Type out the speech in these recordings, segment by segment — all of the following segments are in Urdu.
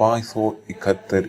571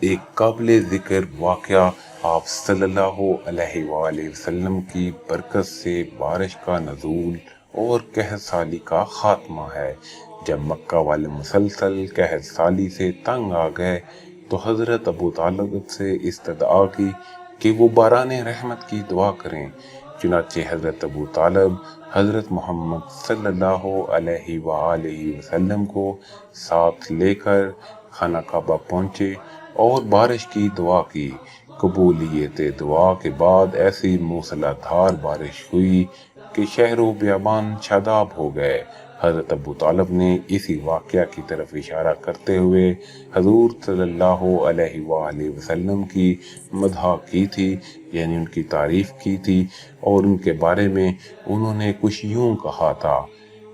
ایک قابل ذکر واقعہ آپ صلی اللہ علیہ وآلہ وسلم کی برکت سے بارش کا نزول اور قحط سالی کا خاتمہ ہے۔ جب مکہ والے مسلسل قحط سالی سے تنگ آ گئے تو حضرت ابو طالب سے استدعا کی کہ وہ باران رحمت کی دعا کریں۔ چنانچہ حضرت ابو طالب حضرت محمد صلی اللہ علیہ وآلہ وسلم کو ساتھ لے کر خانہ کعبہ پہنچے اور بارش کی دعا کی۔ قبولیت دعا کے بعد ایسی موسلا دھار بارش ہوئی کہ شہر و بیابان شاداب ہو گئے۔ حضرت ابو طالب نے اسی واقعہ کی طرف اشارہ کرتے ہوئے حضور صلی اللہ علیہ وآلہ وسلم کی مدح کی تھی، یعنی ان کی تعریف کی تھی، اور ان کے بارے میں انہوں نے کچھ یوں کہا تھا: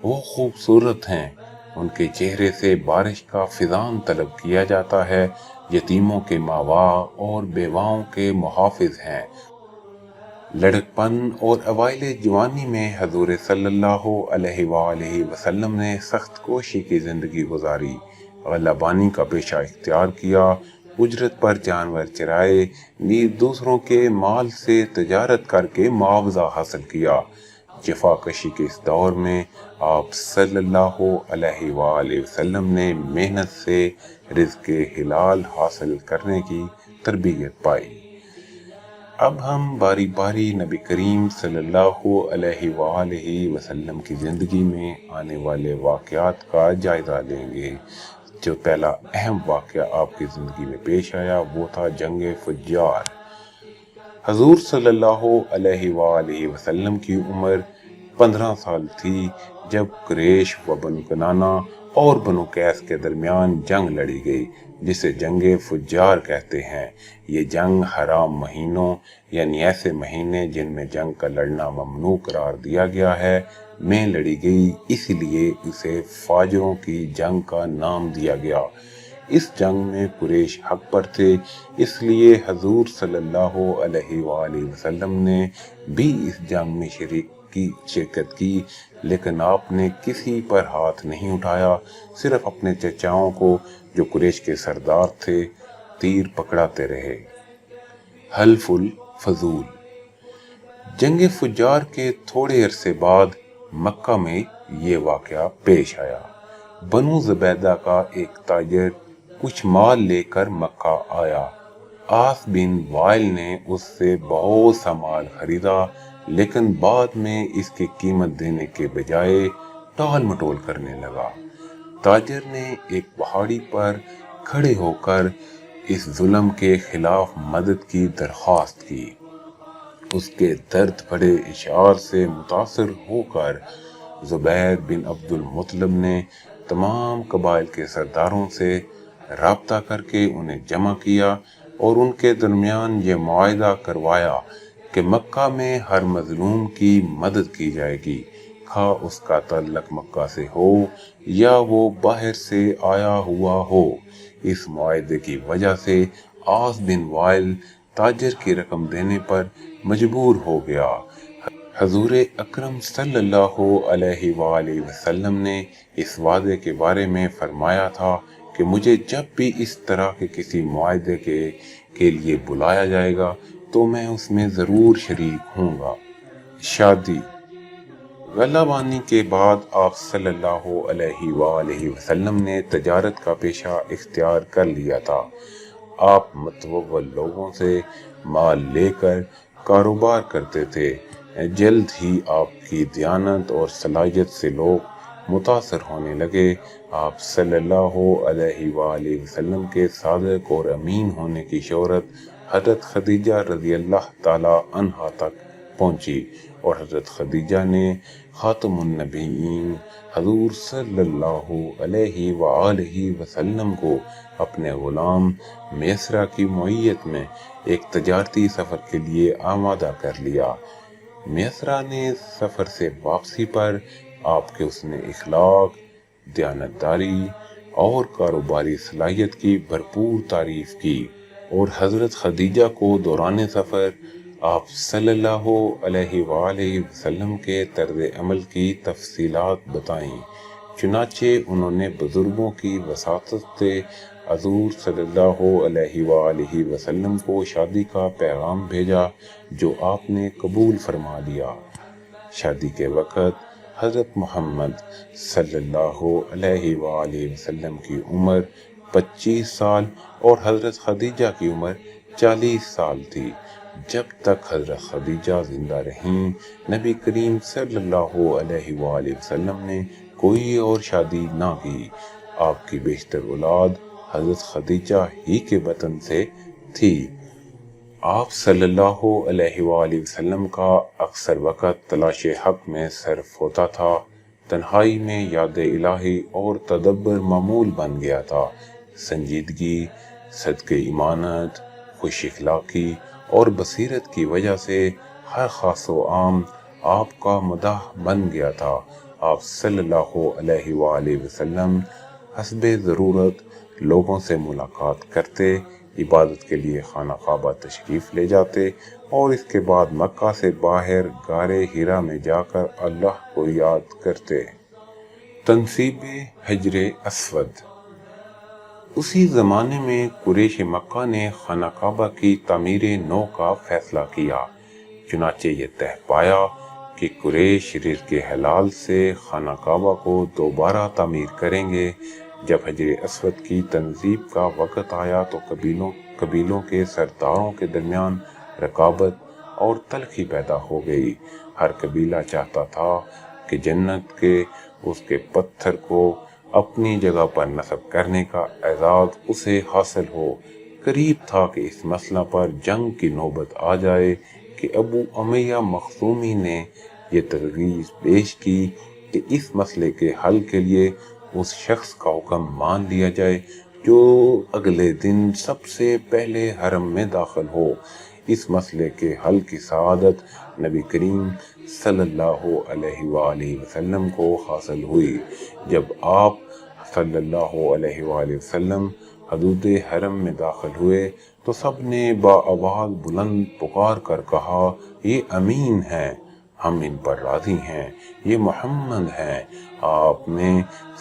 وہ خوبصورت ہیں، ان کے چہرے سے بارش کا فیضان طلب کیا جاتا ہے، یتیموں کے ماوا اور بیواؤں کے محافظ ہیں۔ لڑکپن اور اوائل جوانی میں حضور صلی اللہ علیہ وآلہ وسلم نے سخت کوشی کی زندگی گزاری، غلہ کا پیشہ اختیار کیا، اجرت پر جانور چرائے، نیز دوسروں کے مال سے تجارت کر کے معاوضہ حاصل کیا۔ جفا کشی کے اس دور میں آپ صلی اللہ علیہ وآلہ وسلم نے محنت سے رزق حلال حاصل کرنے کی تربیت پائی۔ اب ہم باری باری نبی کریم صلی اللہ علیہ وآلہ وسلم کی زندگی میں آنے والے واقعات کا جائزہ لیں گے۔ جو پہلا اہم واقعہ آپ کی زندگی میں پیش آیا وہ تھا جنگ فجار۔ حضور صلی اللہ علیہ وآلہ وسلم کی عمر 15 سال تھی جب قریش و بنو کنانہ اور بنو قیس کے درمیان جنگ لڑی گئی، جسے جنگ فجار کہتے ہیں۔ یہ جنگ حرام مہینوں، یعنی ایسے مہینے جن میں جنگ کا لڑنا ممنوع قرار دیا گیا ہے، میں لڑی گئی، اس لیے اسے فاجروں کی جنگ کا نام دیا گیا۔ اس جنگ میں قریش حق پر تھے، اس لیے حضور صلی اللہ علیہ وآلہ وسلم نے بھی اس جنگ میں شرکت کی، لیکن آپ نے کسی پر ہاتھ نہیں اٹھایا، صرف اپنے چچاؤں کو جو قریش کے سردار تھے تیر پکڑاتے رہے۔ حلف الفضول۔ جنگ فجار کے تھوڑے عرصے بعد مکہ میں یہ واقعہ پیش آیا۔ بنو زبیدہ کا ایک تاجر کچھ مال لے کر مکہ آیا۔ عاص بن وائل نے اس سے بہت سا مال خریدا، لیکن بعد میں اس کی قیمت دینے کے بجائے ٹال مٹول کرنے لگا۔ تاجر نے ایک پہاڑی پر کھڑے ہو کر اس ظلم کے خلاف مدد کی درخواست کی۔ اس کے درد بھرے اشعار سے متاثر ہو کر زبیر بن عبد المطلب نے تمام قبائل کے سرداروں سے رابطہ کر کے انہیں جمع کیا اور ان کے درمیان یہ معاہدہ کروایا کہ مکہ میں ہر مظلوم کی مدد کی جائے گی، خواہ اس کا تعلق مکہ سے ہو یا وہ باہر سے آیا ہوا ہو۔ اس معاہدے کی وجہ سے عاص بن وائل تاجر کی رقم دینے پر مجبور ہو گیا۔ حضور اکرم صلی اللہ علیہ وآلہ وسلم نے اس وعدے کے بارے میں فرمایا تھا کہ مجھے جب بھی اس طرح کے کسی معاہدے کے لیے بلایا جائے گا تو میں اس میں ضرور شریک ہوں گا۔ شادی۔ غلہ بانی کے بعد آپ صلی اللہ علیہ وآلہ وسلم نے تجارت کا پیشہ اختیار کر لیا تھا۔ آپ متوول لوگوں سے مال لے کر کاروبار کرتے تھے۔ جلد ہی آپ کی دیانت اور صلاحیت سے لوگ متاثر ہونے لگے۔ آپ صلی اللہ علیہ وآلہ وسلم کے صادق اور امین ہونے کی شہرت حضرت خدیجہ رضی اللہ تعالی عنہا تک پہنچی، اور حضرت خدیجہ نے خاتم النبیین حضور صلی اللہ علیہ وآلہ وسلم کو اپنے غلام میسرہ کی معیت میں ایک تجارتی سفر کے لیے آمادہ کر لیا۔ میسرہ نے سفر سے واپسی پر آپ کے حسن اخلاق، دیانتداری اور کاروباری صلاحیت کی بھرپور تعریف کی، اور حضرت خدیجہ کو دوران سفر آپ صلی اللہ علیہ وآلہ وسلم کے طرز عمل کی تفصیلات بتائیں۔ چنانچہ انہوں نے بزرگوں کی وساطت سے حضور صلی اللہ علیہ وآلہ وسلم کو شادی کا پیغام بھیجا جو آپ نے قبول فرما لیا۔ شادی کے وقت حضرت محمد صلی اللہ علیہ وآلہ وسلم کی عمر 25 سال اور حضرت خدیجہ کی عمر 40 سال تھی۔ جب تک حضرت خدیجہ زندہ رہیں، نبی کریم صلی اللہ علیہ وآلہ وسلم نے کوئی اور شادی نہ کی۔ آپ کی بیشتر اولاد حضرت خدیجہ ہی کے بطن سے تھی۔ آپ صلی اللہ علیہ وآلہ وسلم کا اکثر وقت تلاش حق میں صرف ہوتا تھا۔ تنہائی میں یاد الہی اور تدبر معمول بن گیا تھا۔ سنجیدگی، صدق ایمانت، خوش اخلاقی اور بصیرت کی وجہ سے ہر خاص و عام آپ کا مداح بن گیا تھا۔ آپ صلی اللہ علیہ وآلہ وسلم حسب ضرورت لوگوں سے ملاقات کرتے، عبادت کے لیے خانہ کعبہ تشریف لے جاتے اور اس کے بعد مکہ سے باہر غار حرا میں جا کر اللہ کو یاد کرتے۔ تنصیب حجر اسود۔ اسی زمانے میں قریش مکہ نے خانہ کعبہ کی تعمیر نو کا فیصلہ کیا۔ چنانچہ یہ طے پایا کہ قریش رزق حلال سے خانہ کعبہ کو دوبارہ تعمیر کریں گے۔ جب حجر اسود کی تنصیب کا وقت آیا تو قبیلوں کے سرداروں کے درمیان رقابت اور تلخی پیدا ہو گئی۔ ہر قبیلہ چاہتا تھا کہ جنت کے اس کے پتھر کو اپنی جگہ پر نصب کرنے کا اعزاز اسے حاصل ہو۔ قریب تھا کہ اس مسئلہ پر جنگ کی نوبت آ جائے کہ ابو امیہ مخزومی نے یہ تجویز پیش کی کہ اس مسئلے کے حل کے لیے اس شخص کا حکم مان لیا جائے جو اگلے دن سب سے پہلے حرم میں داخل ہو۔ اس مسئلے کے حل کی سعادت نبی کریم صلی اللہ علیہ وآلہ وسلم کو حاصل ہوئی۔ جب آپ صلی اللہ علیہ وآلہ وسلم حدود حرم میں داخل ہوئے تو سب نے بآواز بلند پکار کر کہا، یہ امین ہیں، ہم ان پر راضی ہیں، یہ محمد ہیں۔ آپ نے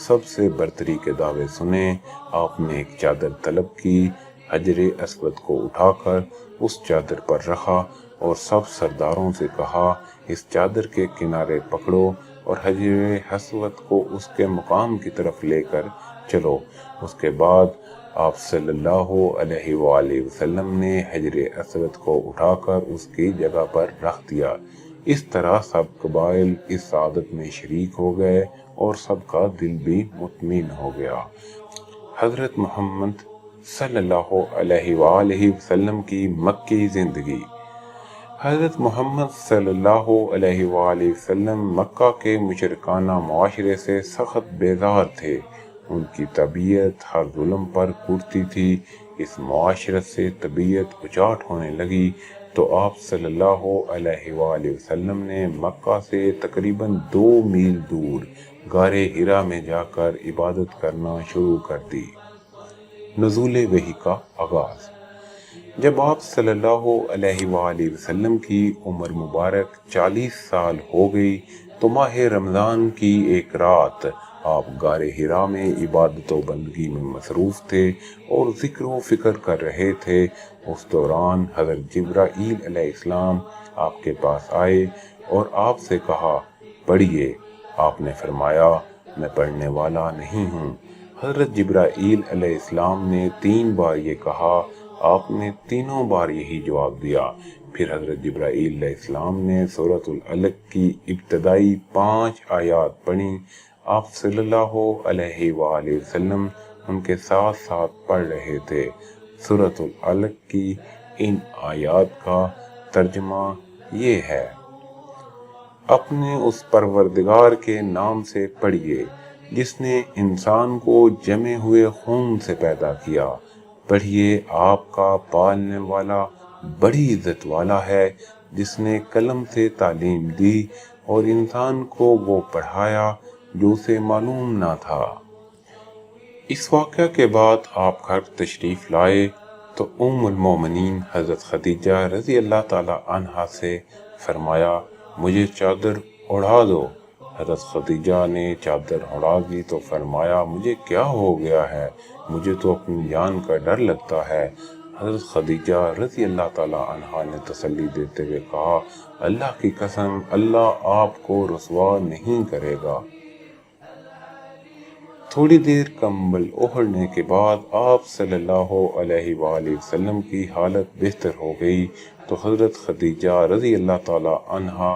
سب سے برتری کے دعوے سنے۔ آپ نے ایک چادر طلب کی، حجر اسود کو اٹھا کر اس چادر پر رکھا اور سب سرداروں سے کہا، اس چادر کے کنارے پکڑو اور حجر اسود کو اس کے مقام کی طرف لے کر چلو۔ اس کے بعد آپ صلی اللہ علیہ وآلہ وسلم نے حجر اسود کو اٹھا کر اس کی جگہ پر رکھ دیا۔ اس طرح سب قبائل اس سعادت میں شریک ہو گئے اور سب کا دل بھی مطمئن ہو گیا۔ حضرت محمد صلی اللہ علیہ وآلہ وسلم کی مکی زندگی۔ حضرت محمد صلی اللہ علیہ وآلہ وسلم مکہ کے مشرکانہ معاشرے سے سخت بیزار تھے۔ ان کی طبیعت ہر ظلم پر کڑتی تھی۔ اس معاشرت سے طبیعت اچاٹ ہونے لگی تو آپ صلی اللہ علیہ وآلہ وسلم نے مکہ سے تقریباً 2 میل دور غار حرا میں جا کر عبادت کرنا شروع کر دی۔ نزول وحی کا آغاز۔ جب آپ صلی اللہ علیہ وآلہ وسلم کی عمر مبارک 40 سال ہو گئی تو ماہ رمضان کی ایک رات آپ غار حرا میں عبادت و بندگی میں مصروف تھے اور ذکر و فکر کر رہے تھے۔ اس دوران حضرت جبرائیل علیہ السلام آپ کے پاس آئے اور آپ سے کہا، پڑھیے۔ آپ نے فرمایا، میں پڑھنے والا نہیں ہوں۔ حضرت جبرائیل علیہ السلام نے 3 بار یہ کہا۔ آپ نے تینوں بار یہی جواب دیا۔ پھر حضرت جبرائیل علیہ السلام نے سورۃ العلق کی ابتدائی 5 آیات پڑھیں۔ آپ صلی اللہ علیہ وآلہ وسلم ان کے ساتھ ساتھ پڑھ رہے تھے۔ سورۃ العلق کی ان آیات کا ترجمہ یہ ہے، اپنے اس پروردگار کے نام سے پڑھیے جس نے انسان کو جمے ہوئے خون سے پیدا کیا۔ پڑھیے، آپ کا پالنے والا بڑی عزت والا ہے جس نے قلم سے تعلیم دی اور انسان کو وہ پڑھایا جو اسے معلوم نہ تھا۔ اس واقعہ کے بعد آپ گھر تشریف لائے تو ام المومنین حضرت خدیجہ رضی اللہ تعالی عنہا سے فرمایا، مجھے چادر اڑا دو۔ حضرت خدیجہ نے چادر اڑا دی تو فرمایا مجھے کیا ہو گیا ہے، مجھے تو اپنی جان کا ڈر لگتا ہے۔ حضرت خدیجہ رضی اللہ تعالیٰ عنہا نے تسلی دیتے ہوئے کہا اللہ کی قسم اللہ آپ کو رسوا نہیں کرے گا۔ تھوڑی دیر کمبل اوڑھنے کے بعد آپ صلی اللہ علیہ وآلہ وسلم کی حالت بہتر ہو گئی تو حضرت خدیجہ رضی اللہ تعالیٰ عنہا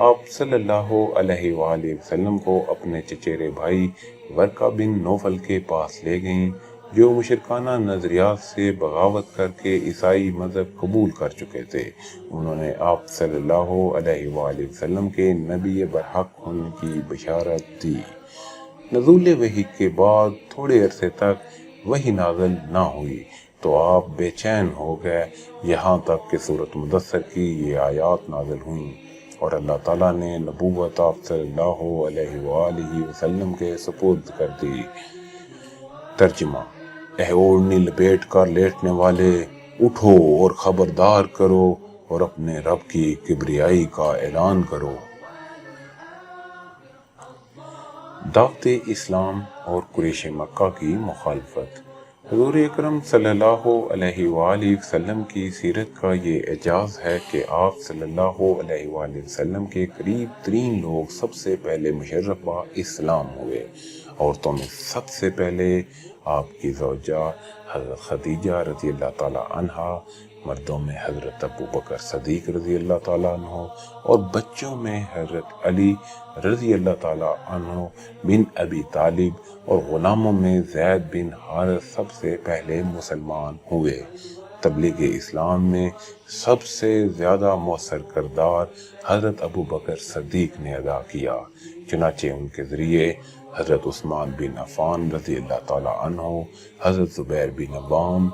آپ صلی اللہ علیہ وآلہ وسلم کو اپنے چچیرے بھائی ورقہ بن نوفل کے پاس لے گئیں، جو مشرکانہ نظریات سے بغاوت کر کے عیسائی مذہب قبول کر چکے تھے۔ انہوں نے آپ صلی اللہ علیہ وآلہ وسلم کے نبی برحق ہونے کی بشارت دی۔ نزول وحی کے بعد تھوڑے عرصے تک وحی نازل نہ ہوئی تو آپ بے چین ہو گئے، یہاں تک کہ سورۃ مدثر کی یہ آیات نازل ہوئیں اور اللہ تعالیٰ نے نبوت آپ صلی اللہ علیہ وآلہ وسلم کے سپرد کر دی۔ ترجمہ: اے اوڑھنی لپیٹ کر لیٹنے والے، اٹھو اور خبردار کرو اور اپنے رب کی کبریائی کا اعلان کرو۔ دعوت اسلام اور قریش مکہ کی مخالفت۔ حضور اکرم صلی اللہ علیہ وآلہ وسلم کی سیرت کا یہ اعجاز ہے کہ آپ صلی اللہ علیہ وآلہ وسلم کے قریب ترین لوگ سب سے پہلے مشرف با اسلام ہوئے۔ عورتوں میں سب سے پہلے آپ کی زوجہ حضرت خدیجہ رضی اللہ تعالیٰ عنہا، مردوں میں حضرت ابوبکر صدیق رضی اللہ تعالیٰ عنہ اور بچوں میں حضرت علی رضی اللہ تعالیٰ عنہ بن ابی طالب اور غلاموں میں زید بن حارث سب سے پہلے مسلمان ہوئے۔ تبلیغ اسلام میں سب سے زیادہ مؤثر کردار حضرت ابوبکر صدیق نے ادا کیا، چنانچہ ان کے ذریعے حضرت عثمان بن عفان رضی اللہ تعالیٰ عنہ، حضرت زبیر بن عوام،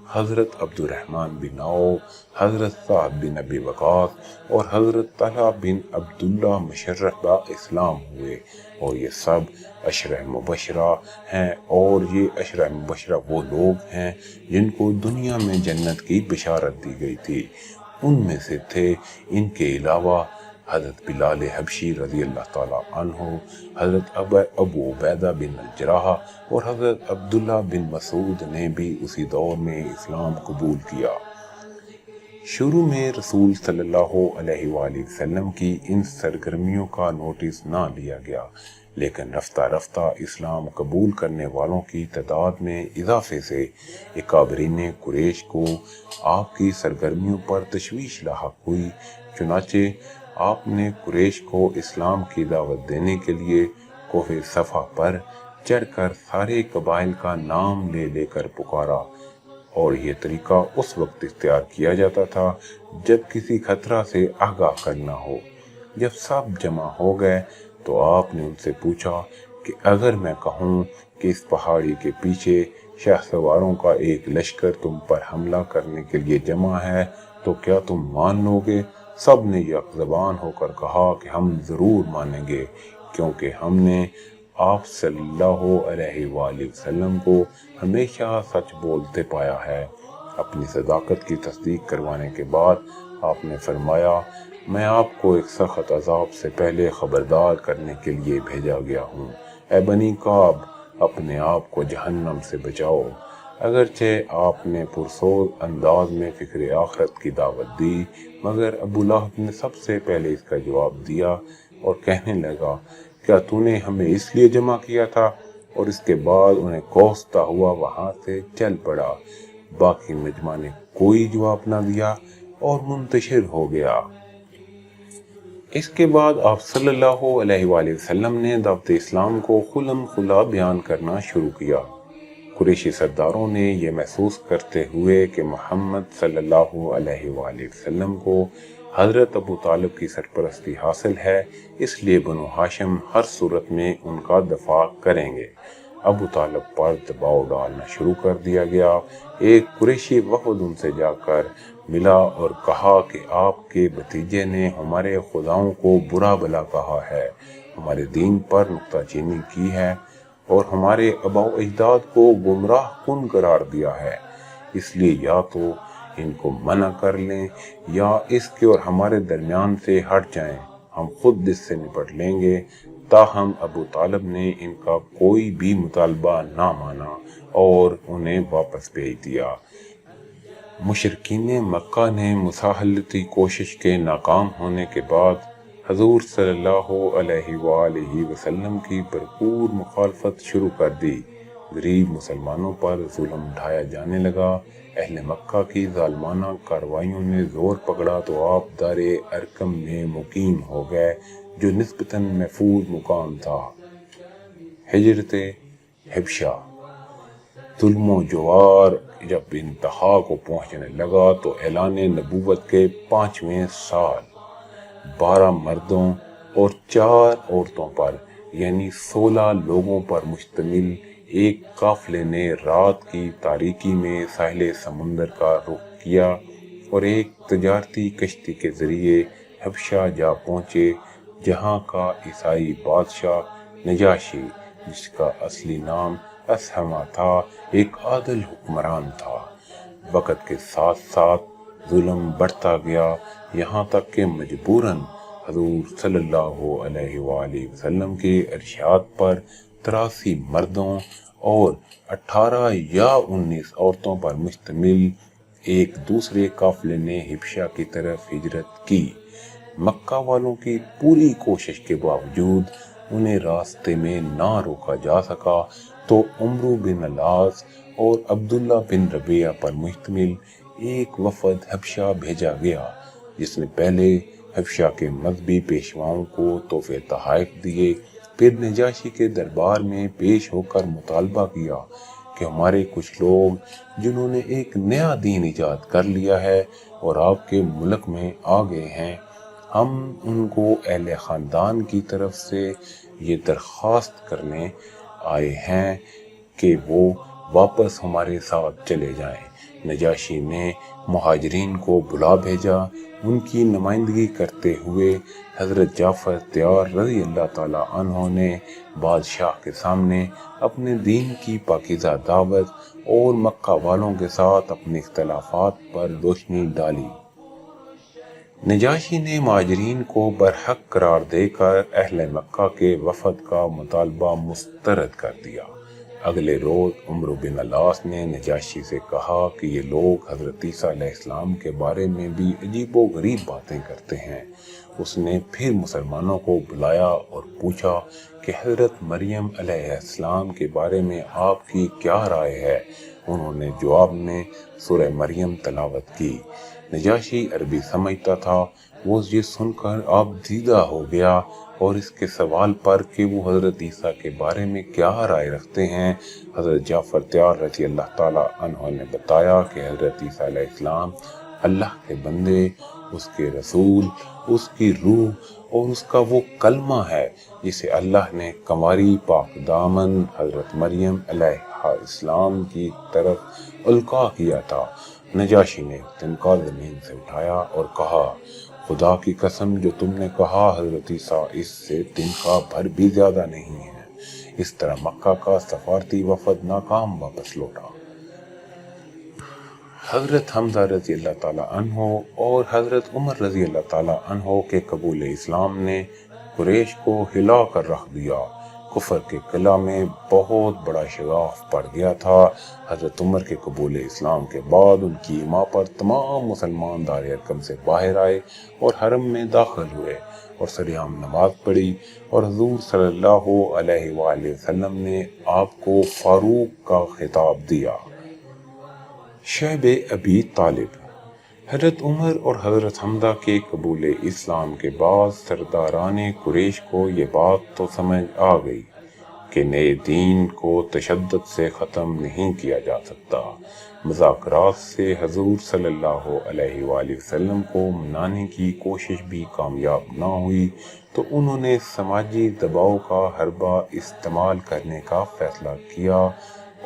حضرت عبد الرحمن بن عوف، حضرت سعد بن ابی وقاص اور حضرت طلحہ بن عبداللہ مشرف با اسلام ہوئے، اور یہ سب عشرہ مبشرہ ہیں، اور یہ عشرہ مبشرہ وہ لوگ ہیں جن کو دنیا میں جنت کی بشارت دی گئی تھی۔ ان میں سے تھے ان کے علاوہ حضرت بلال حبشی رضی اللہ تعالیٰ عنہ، حضرت ابو عبیدہ بن الجراح اور حضرت عبداللہ بن مسعود نے بھی اسی دور میں اسلام قبول کیا۔ شروع میں رسول صلی اللہ علیہ وآلہ وسلم کی ان سرگرمیوں کا نوٹس نہ لیا گیا، لیکن رفتہ رفتہ اسلام قبول کرنے والوں کی تعداد میں اضافے سے اکابرین قریش کو آپ کی سرگرمیوں پر تشویش لاحق ہوئی، چنانچہ آپ نے قریش کو اسلام کی دعوت دینے کے لیے کوہ صفا پر چڑھ کر سارے قبائل کا نام لے لے کر پکارا، اور یہ طریقہ اس وقت اختیار کیا جاتا تھا جب کسی خطرہ سے آگاہ کرنا ہو۔ جب سب جمع ہو گئے تو آپ نے ان سے پوچھا کہ اگر میں کہوں کہ اس پہاڑی کے پیچھے شہسواروں کا ایک لشکر تم پر حملہ کرنے کے لیے جمع ہے تو کیا تم مان لو گے؟ سب نے یک زبان ہو کر کہا کہ ہم ضرور مانیں گے، کیونکہ ہم نے آپ صلی اللہ علیہ وآلہ وسلم کو ہمیشہ سچ بولتے پایا ہے۔ اپنی صداقت کی تصدیق کروانے کے بعد آپ نے فرمایا میں آپ کو ایک سخت عذاب سے پہلے خبردار کرنے کے لیے بھیجا گیا ہوں۔ اے بنی کعب، اپنے آپ کو جہنم سے بچاؤ۔ اگرچہ آپ نے پرسوز انداز میں فکر آخرت کی دعوت دی، مگر ابو لہب نے سب سے پہلے اس کا جواب دیا اور کہنے لگا کیا تو نے ہمیں اس لیے جمع کیا تھا؟ اور اس کے بعد انہیں کوستا ہوا وہاں سے چل پڑا۔ باقی مجمع نے کوئی جواب نہ دیا اور منتشر ہو گیا۔ اس کے بعد آپ صلی اللہ علیہ وآلہ وسلم نے دعوت اسلام کو خلم خلا بیان کرنا شروع کیا۔ قریشی سرداروں نے یہ محسوس کرتے ہوئے کہ محمد صلی اللہ علیہ وآلہ وسلم کو حضرت ابو طالب کی سرپرستی حاصل ہے، اس لیے بنو ہاشم ہر صورت میں ان کا دفاع کریں گے۔ ابو طالب پر دباؤ ڈالنا شروع کر دیا گیا۔ ایک قریشی وفد ان سے جا کر ملا اور کہا کہ آپ کے بھتیجے نے ہمارے خداؤں کو برا بلا کہا ہے، ہمارے دین پر نکتہ چینی کی ہے اور ہمارے آباء و اجداد کو گمراہ کن قرار دیا ہے، اس لیے یا تو ان کو منع کر لیں یا اس کے اور ہمارے درمیان سے ہٹ جائیں، ہم خود اس سے نپٹ لیں گے۔ تاہم ابو طالب نے ان کا کوئی بھی مطالبہ نہ مانا اور انہیں واپس بھیج دیا۔ مشرکین مکہ نے مساحلتی کوشش کے ناکام ہونے کے بعد حضور صلی اللہ علیہ وآلہ وسلم کی بھرپور مخالفت شروع کر دی۔ غریب مسلمانوں پر ظلم ڈھایا جانے لگا۔ اہل مکہ کی ظالمانہ کارروائیوں نے زور پکڑا تو آپ دار ارقم میں مقیم ہو گئے، جو نسبتاً محفوظ مقام تھا۔ ہجرت حبشہ۔ ظلم و جوار جب انتہا کو پہنچنے لگا تو اعلان نبوت کے 5ویں سال 12 مردوں اور 4 عورتوں پر یعنی 16 لوگوں پر مشتمل ایک قافلے نے رات کی تاریکی میں ساحل سمندر کا رخ کیا اور ایک تجارتی کشتی کے ذریعے حبشہ جا پہنچے، جہاں کا عیسائی بادشاہ نجاشی، جس کا اصلی نام اسہمہ تھا، ایک عادل حکمران تھا۔ وقت کے ساتھ ساتھ ظلم بڑھتا گیا، یہاں تک کہ مجبوراً حضور صلی اللہ علیہ وآلہ وسلم کے ارشاد پر 83 مردوں اور 18 یا 19 عورتوں پر مشتمل ایک دوسرے قافلے نے حبشہ کی طرف ہجرت کی۔ مکہ والوں کی پوری کوشش کے باوجود انہیں راستے میں نہ روکا جا سکا تو عمرو بن العاص اور عبداللہ بن ربیعہ پر مشتمل ایک وفد حبشہ بھیجا گیا، جس نے پہلے حبشہ کے مذہبی پیشواؤں کو تحفے تحائف دیے، پھر نجاشی کے دربار میں پیش ہو کر مطالبہ کیا کہ ہمارے کچھ لوگ جنہوں نے ایک نیا دین ایجاد کر لیا ہے اور آپ کے ملک میں آ گئے ہیں، ہم ان کو اہل خاندان کی طرف سے یہ درخواست کرنے آئے ہیں کہ وہ واپس ہمارے ساتھ چلے جائیں۔ نجاشی نے مہاجرین کو بلا بھیجا۔ ان کی نمائندگی کرتے ہوئے حضرت جعفر طیار رضی اللہ تعالیٰ عنہ نے بادشاہ کے سامنے اپنے دین کی پاکیزہ دعوت اور مکہ والوں کے ساتھ اپنے اختلافات پر روشنی ڈالی۔ نجاشی نے مہاجرین کو برحق قرار دے کر اہل مکہ کے وفد کا مطالبہ مسترد کر دیا۔ اگلے روز عمرو بن العاص نے نجاشی سے کہا کہ یہ لوگ حضرت عیسیٰ علیہ السلام کے بارے میں بھی عجیب و غریب باتیں کرتے ہیں۔ اس نے پھر مسلمانوں کو بلایا اور پوچھا کہ حضرت مریم علیہ السلام کے بارے میں آپ کی کیا رائے ہے؟ انہوں نے جواب میں سورہ مریم تلاوت کی۔ نجاشی عربی سمجھتا تھا، وہ یہ سن کر آپ دیدہ ہو گیا اور اس کے سوال پر کہ وہ حضرت عیسیٰ کے بارے میں کیا رائے رکھتے ہیں، حضرت جعفر طیار رضی اللہ تعالیٰ عنہ نے بتایا کہ حضرت عیسیٰ علیہ السلام اللہ کے بندے، اس کے رسول، اس کی روح اور اس کا وہ کلمہ ہے جسے اللہ نے کنواری پاک دامن حضرت مریم علیہ السلام کی طرف القاء کیا تھا۔ نجاشی نے تنکا زمین سے اٹھایا اور کہا، خدا کی قسم جو تم نے کہا حضرت عیسیٰ اس سے تنخواہ بھر بھی زیادہ نہیں ہے۔ اس طرح مکہ کا سفارتی وفد ناکام واپس لوٹا۔ حضرت حمزہ رضی اللہ تعالیٰ عنہ اور حضرت عمر رضی اللہ تعالیٰ عنہ کے قبول اسلام نے قریش کو ہلا کر رکھ دیا۔ کفر کے قلعہ میں بہت بڑا شگاف پڑ گیا تھا۔ حضرت عمر کے قبول اسلام کے بعد ان کی ایما پر تمام مسلمان دار ارقم سے باہر آئے اور حرم میں داخل ہوئے اور سریعام نماز پڑھی، اور حضور صلی اللہ علیہ وآلہ وسلم نے آپ کو فاروق کا خطاب دیا۔ شعب ابی طالب۔ حضرت عمر اور حضرت حمزہ کے قبول اسلام کے بعد سرداران قریش کو یہ بات تو سمجھ آ گئی کہ نئے دین کو تشدد سے ختم نہیں کیا جا سکتا۔ مذاکرات سے حضور صلی اللہ علیہ وآلہ وسلم کو منانے کی کوشش بھی کامیاب نہ ہوئی تو انہوں نے سماجی دباؤ کا حربہ استعمال کرنے کا فیصلہ کیا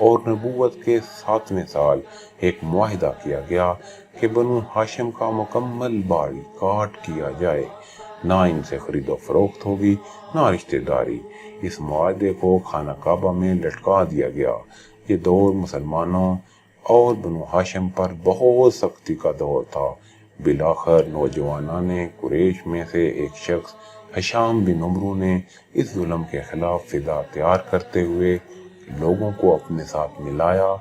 اور نبوت کے 7ویں سال ایک معاہدہ کیا گیا کہ بنو ہاشم کا مکمل بائیکاٹ کیا جائے، نہ ان سے خرید و فروخت ہوگی نہ رشتہ داری۔ اس معاہدے کو خانہ کعبہ میں لٹکا دیا گیا۔ یہ دور مسلمانوں اور بنو ہاشم پر بہت سختی کا دور تھا۔ بالآخر نوجوانان قریش میں سے ایک شخص ہشام بن عمرو نے اس ظلم کے خلاف فضا تیار کرتے ہوئے لوگوں کو اپنے ساتھ ملایا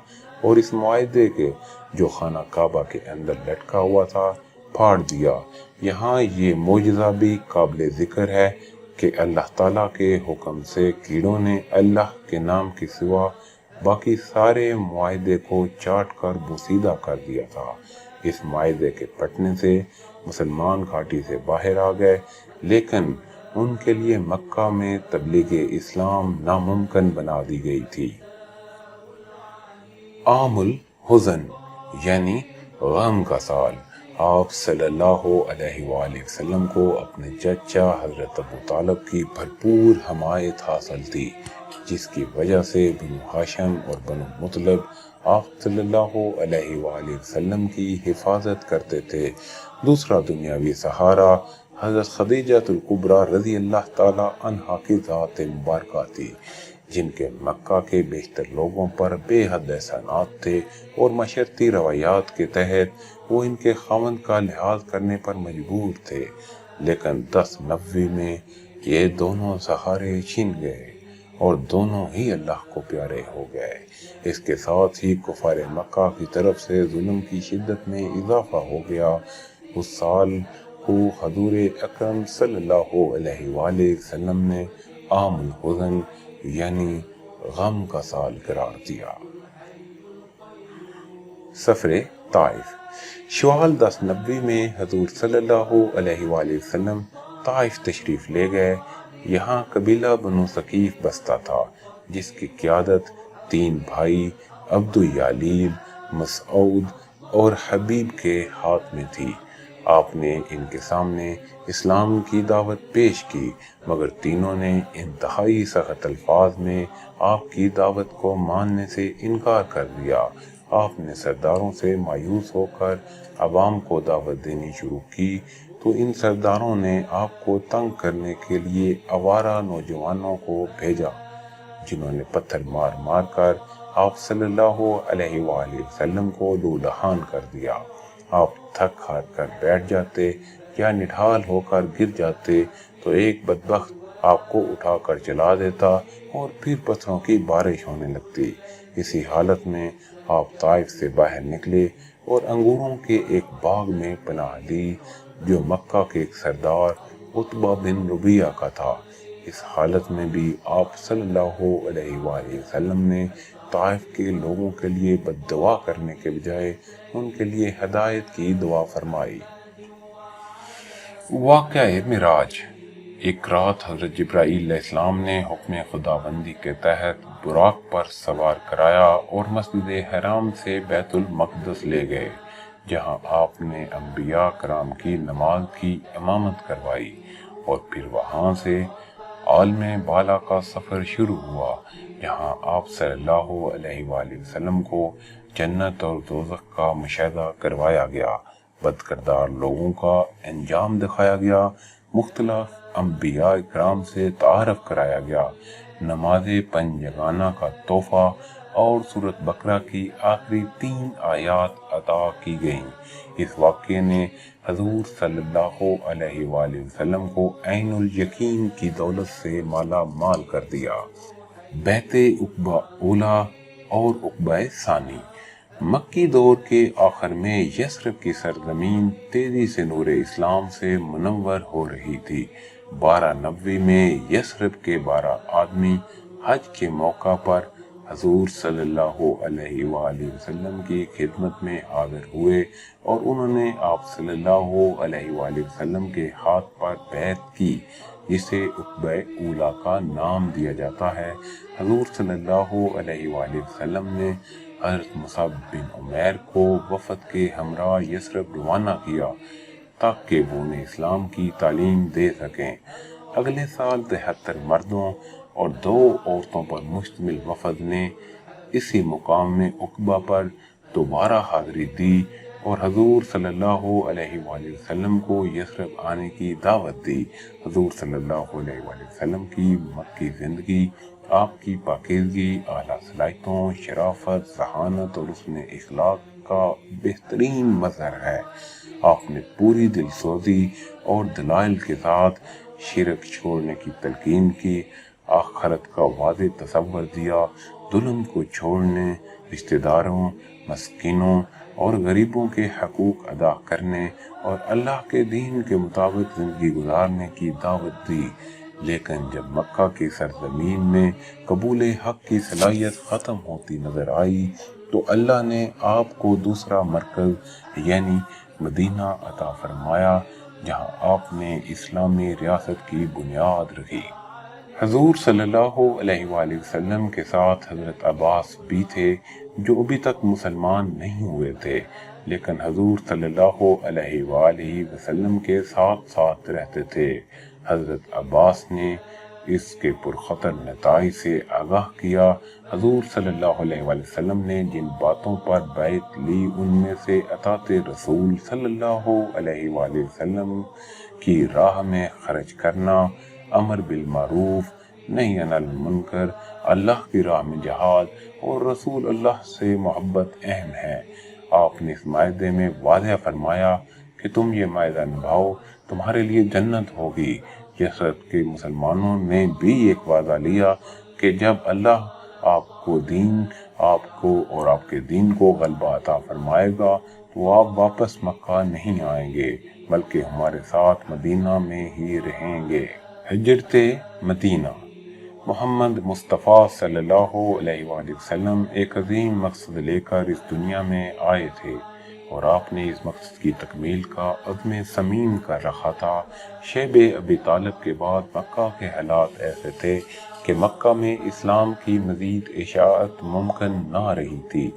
اور اس معاہدے کے جو خانہ کعبہ کے اندر لٹکا ہوا تھا پھاڑ دیا۔ یہاں یہ معجزہ بھی قابل ذکر ہے کہ اللہ تعالیٰ کے حکم سے کیڑوں نے اللہ کے نام کے سوا باقی سارے معاہدے کو چاٹ کر بوسیدہ کر دیا تھا۔ اس معاہدے کے پھٹنے سے مسلمان گھاٹی سے باہر آ گئے، لیکن ان کے لیے مکہ میں تبلیغ اسلام ناممکن بنا دی گئی تھی۔ عام الحزن یعنی غم کا سال۔ آپ صلی اللہ علیہ وآلہ وسلم کو اپنے چچا حضرت ابو طالب کی بھرپور حمایت حاصل تھی، جس کی وجہ سے بنو ہاشم اور بنو مطلب آپ صلی اللہ علیہ وآلہ وسلم کی حفاظت کرتے تھے۔ دوسرا دنیاوی سہارا حضرت خدیجہ الکبریٰ رضی اللہ تعالی عنہا کی ذات مبارکہ تھی، جن کے مکہ کے بیشتر لوگوں پر بے حد احسانات تھے اور معاشرتی روایات کے تحت وہ ان کے خاوند کا لحاظ کرنے پر مجبور تھے، لیکن 1090 میں یہ دونوں سہارے چھن گئے اور دونوں ہی اللہ کو پیارے ہو گئے۔ اس کے ساتھ ہی کفار مکہ کی طرف سے ظلم کی شدت میں اضافہ ہو گیا۔ اس سال کو حضور اکرم صلی اللہ علیہ وآلہ وسلم نے عام الحزن یعنی غم کا سال قرار دیا۔ سفر طائف۔ شوال 1090 میں حضور صلی اللہ علیہ وآلہ وسلم طائف تشریف لے گئے۔ یہاں قبیلہ بنو ثقیف بستا تھا، جس کی قیادت 3 بھائی عبد یالیل، مسعود اور حبیب کے ہاتھ میں تھی۔ آپ نے ان کے سامنے اسلام کی دعوت پیش کی، مگر تینوں نے انتہائی سخت الفاظ میں آپ کی دعوت کو ماننے سے انکار کر دیا۔ آپ نے سرداروں سے مایوس ہو کر عوام کو دعوت دینی شروع کی تو ان سرداروں نے آپ کو تنگ کرنے کے لیے آوارہ نوجوانوں کو بھیجا، جنہوں نے پتھر مار مار کر آپ صلی اللہ علیہ وآلہ وسلم کو لولہان کر دیا۔ آپ تھک ہار کر بیٹھ جاتے یا نڈھال ہو کر گر جاتے تو ایک بدبخت آپ کو اٹھا کر چلا دیتا اور پھر پتھروں کی بارش ہونے لگتی۔ اسی حالت میں آپ طائف سے باہر نکلے اور انگوروں کے ایک باغ میں پناہ لی جو مکہ کے ایک سردار عتبہ بن ربیعہ کا تھا۔ اس حالت میں بھی آپ صلی اللہ علیہ وآلہ وسلم نے طائف کے لوگوں کے لیے بد دعا کرنے کے بجائے ان کے لیے ہدایت کی دعا فرمائی۔ واقعہ معراج۔ ایک رات حضرت جبرائیل علیہ السلام نے حکم خداوندی کے تحت براق پر سوار کرایا اور مسجد حرام سے بیت المقدس لے گئے، جہاں آپ نے انبیاء کرام کی نماز کی امامت کروائی، اور پھر وہاں سے عالم بالا کا سفر شروع ہوا، جہاں آپ صلی اللہ علیہ وآلہ وسلم کو جنت اور دوزخ کا مشاہدہ کروایا گیا، بد کردار لوگوں کا انجام دکھایا گیا، مختلف انبیاء کرام سے تعارف کرایا گیا، نماز پنجگانہ کا تحفہ اور سورۃ بقرہ کی آخری 3 آیات عطا کی گئیں۔ اس واقعے نے حضور صلی اللہ علیہ وآلہ وسلم کو عین الیقین کی دولت سے مالا مال کر دیا۔ بیعت عقبہ اولیٰ اور عقبہ ثانی۔ مکی دور کے آخر میں یثرب کی سرزمین تیزی سے نور اسلام سے منور ہو رہی تھی۔ 1290 میں یثرب کے 12 آدمی حج کے موقع پر حضور صلی اللہ علیہ وآلہ وسلم کی خدمت میں حاضر ہوئے اور انہوں نے آپ صلی اللہ علیہ وآلہ وسلم کے ہاتھ پر بیعت کی، جسے عقبہ اولیٰ کا نام دیا جاتا ہے۔ حضور صلی اللہ علیہ وآلہ وسلم نے حضرت مصعب بن عمیر کو وفد کے ہمراہ یثرب روانہ کیا تاکہ وہ انہیں اسلام کی تعلیم دے سکیں۔ اگلے سال 73 مردوں اور 2 عورتوں پر مشتمل وفد نے اسی مقام میں عقبہ پر دوبارہ حاضری دی اور حضور صلی اللہ علیہ وآلہ وسلم کو یثرب آنے کی دعوت دی۔ حضور صلی اللہ علیہ وآلہ وسلم کی مکی زندگی آپ کی پاکیزگی، اعلیٰ صلاحیتوں، شرافت، ذہانت اور حسن اخلاق کا بہترین مظہر ہے۔ آپ نے پوری دل سوزی اور دلائل کے ساتھ شرک چھوڑنے کی تلقین کی، آخرت کا واضح تصور دیا، ظلم کو چھوڑنے، رشتہ داروں، مسکینوں اور غریبوں کے حقوق ادا کرنے اور اللہ کے دین کے مطابق زندگی گزارنے کی دعوت دی۔ لیکن جب مکہ کی سرزمین میں قبول حق کی صلاحیت ختم ہوتی نظر آئی تو اللہ نے آپ کو دوسرا مرکز یعنی مدینہ عطا فرمایا، جہاں آپ نے اسلامی ریاست کی بنیاد رکھی۔ حضور صلی اللہ علیہ وآلہ وسلم کے ساتھ حضرت عباس بھی تھے، جو ابھی تک مسلمان نہیں ہوئے تھے، لیکن حضور صلی اللہ علیہ وآلہ وسلم کے ساتھ ساتھ رہتے تھے۔ حضرت عباس نے اس کے پرخطر نتائج سے آگاہ کیا۔ حضور صلی اللہ علیہ وآلہ وسلم نے جن باتوں پر بیعت لی ان میں سے اطاعت رسول صلی اللہ علیہ وآلہ وسلم کی راہ میں خرچ کرنا، امر بالمعروف، نہی عن المنکر، اللہ کی راہ میں جہاد اور رسول اللہ سے محبت اہم ہے۔ آپ نے اس معاہدے میں واضح فرمایا کہ تم یہ معاہدہ نبھاؤ، تمہارے لیے جنت ہوگی۔ یثرب کے مسلمانوں نے بھی ایک وعدہ لیا کہ جب اللہ آپ کو اور آپ کے دین کو غلبہ عطا فرمائے گا تو آپ واپس مکہ نہیں آئیں گے، بلکہ ہمارے ساتھ مدینہ میں ہی رہیں گے۔ ہجرت مدینہ۔ محمد مصطفیٰ صلی اللہ علیہ وآلہ وسلم ایک عظیم مقصد لے کر اس دنیا میں آئے تھے اور آپ نے اس مقصد کی تکمیل کا عزم صمیم کر رکھا تھا۔ شیب ابی طالب کے بعد مکہ کے حالات ایسے تھے کہ مکہ میں اسلام کی مزید اشاعت ممکن نہ رہی تھی،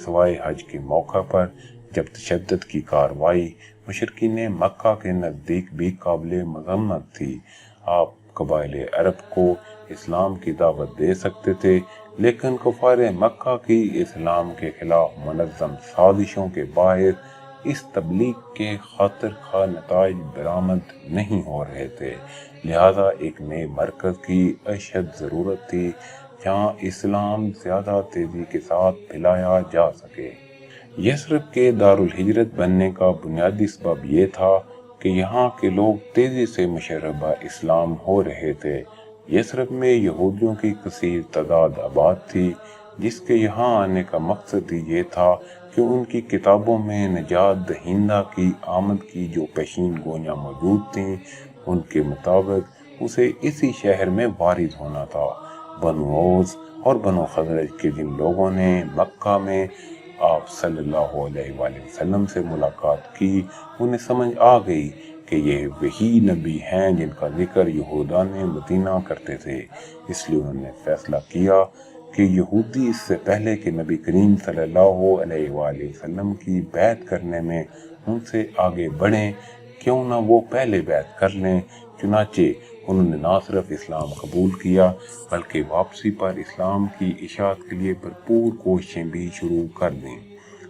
سوائے حج کے موقع پر جب تشدد کی کارروائی مشرکین مکہ کے نزدیک بھی قابل مذمت تھی۔ آپ قبائل عرب کو اسلام کی دعوت دے سکتے تھے، لیکن کفار مکہ کی اسلام کے خلاف منظم سازشوں کے باعث اس تبلیغ کے خاطر خواہ نتائج برآمد نہیں ہو رہے تھے، لہذا ایک نئے مرکز کی اشد ضرورت تھی جہاں اسلام زیادہ تیزی کے ساتھ پھیلایا جا سکے۔ یثرب کے دارالہجرت بننے کا بنیادی سبب یہ تھا کہ یہاں کے لوگ تیزی سے مشربہ اسلام ہو رہے تھے۔ یثرب میں یہودیوں کی کثیر تعداد آباد تھی، جس کے یہاں آنے کا مقصد ہی یہ تھا کہ ان کی کتابوں میں نجات دہندہ کی آمد کی جو پیشین گوئیاں موجود تھیں، ان کے مطابق اسے اسی شہر میں وارد ہونا تھا۔ بنو اوس اور بنو خزرج کے جن لوگوں نے مکہ میں آپ صلی اللہ علیہ وآلہ وسلم سے ملاقات کی، انہیں سمجھ آ گئی کہ یہ وہی نبی ہیں جن کا ذکر یہودان مدینہ کرتے تھے۔ اس لیے انہوں نے فیصلہ کیا کہ یہودی اس سے پہلے کہ نبی کریم صلی اللہ علیہ وآلہ وسلم کی بیعت کرنے میں ان سے آگے بڑھیں، کیوں نہ وہ پہلے بیعت کر لیں۔ چنانچہ انہوں نے نہ صرف اسلام قبول کیا بلکہ واپسی پر اسلام کی اشاعت کے لیے بھرپور کوششیں بھی شروع کر دیں۔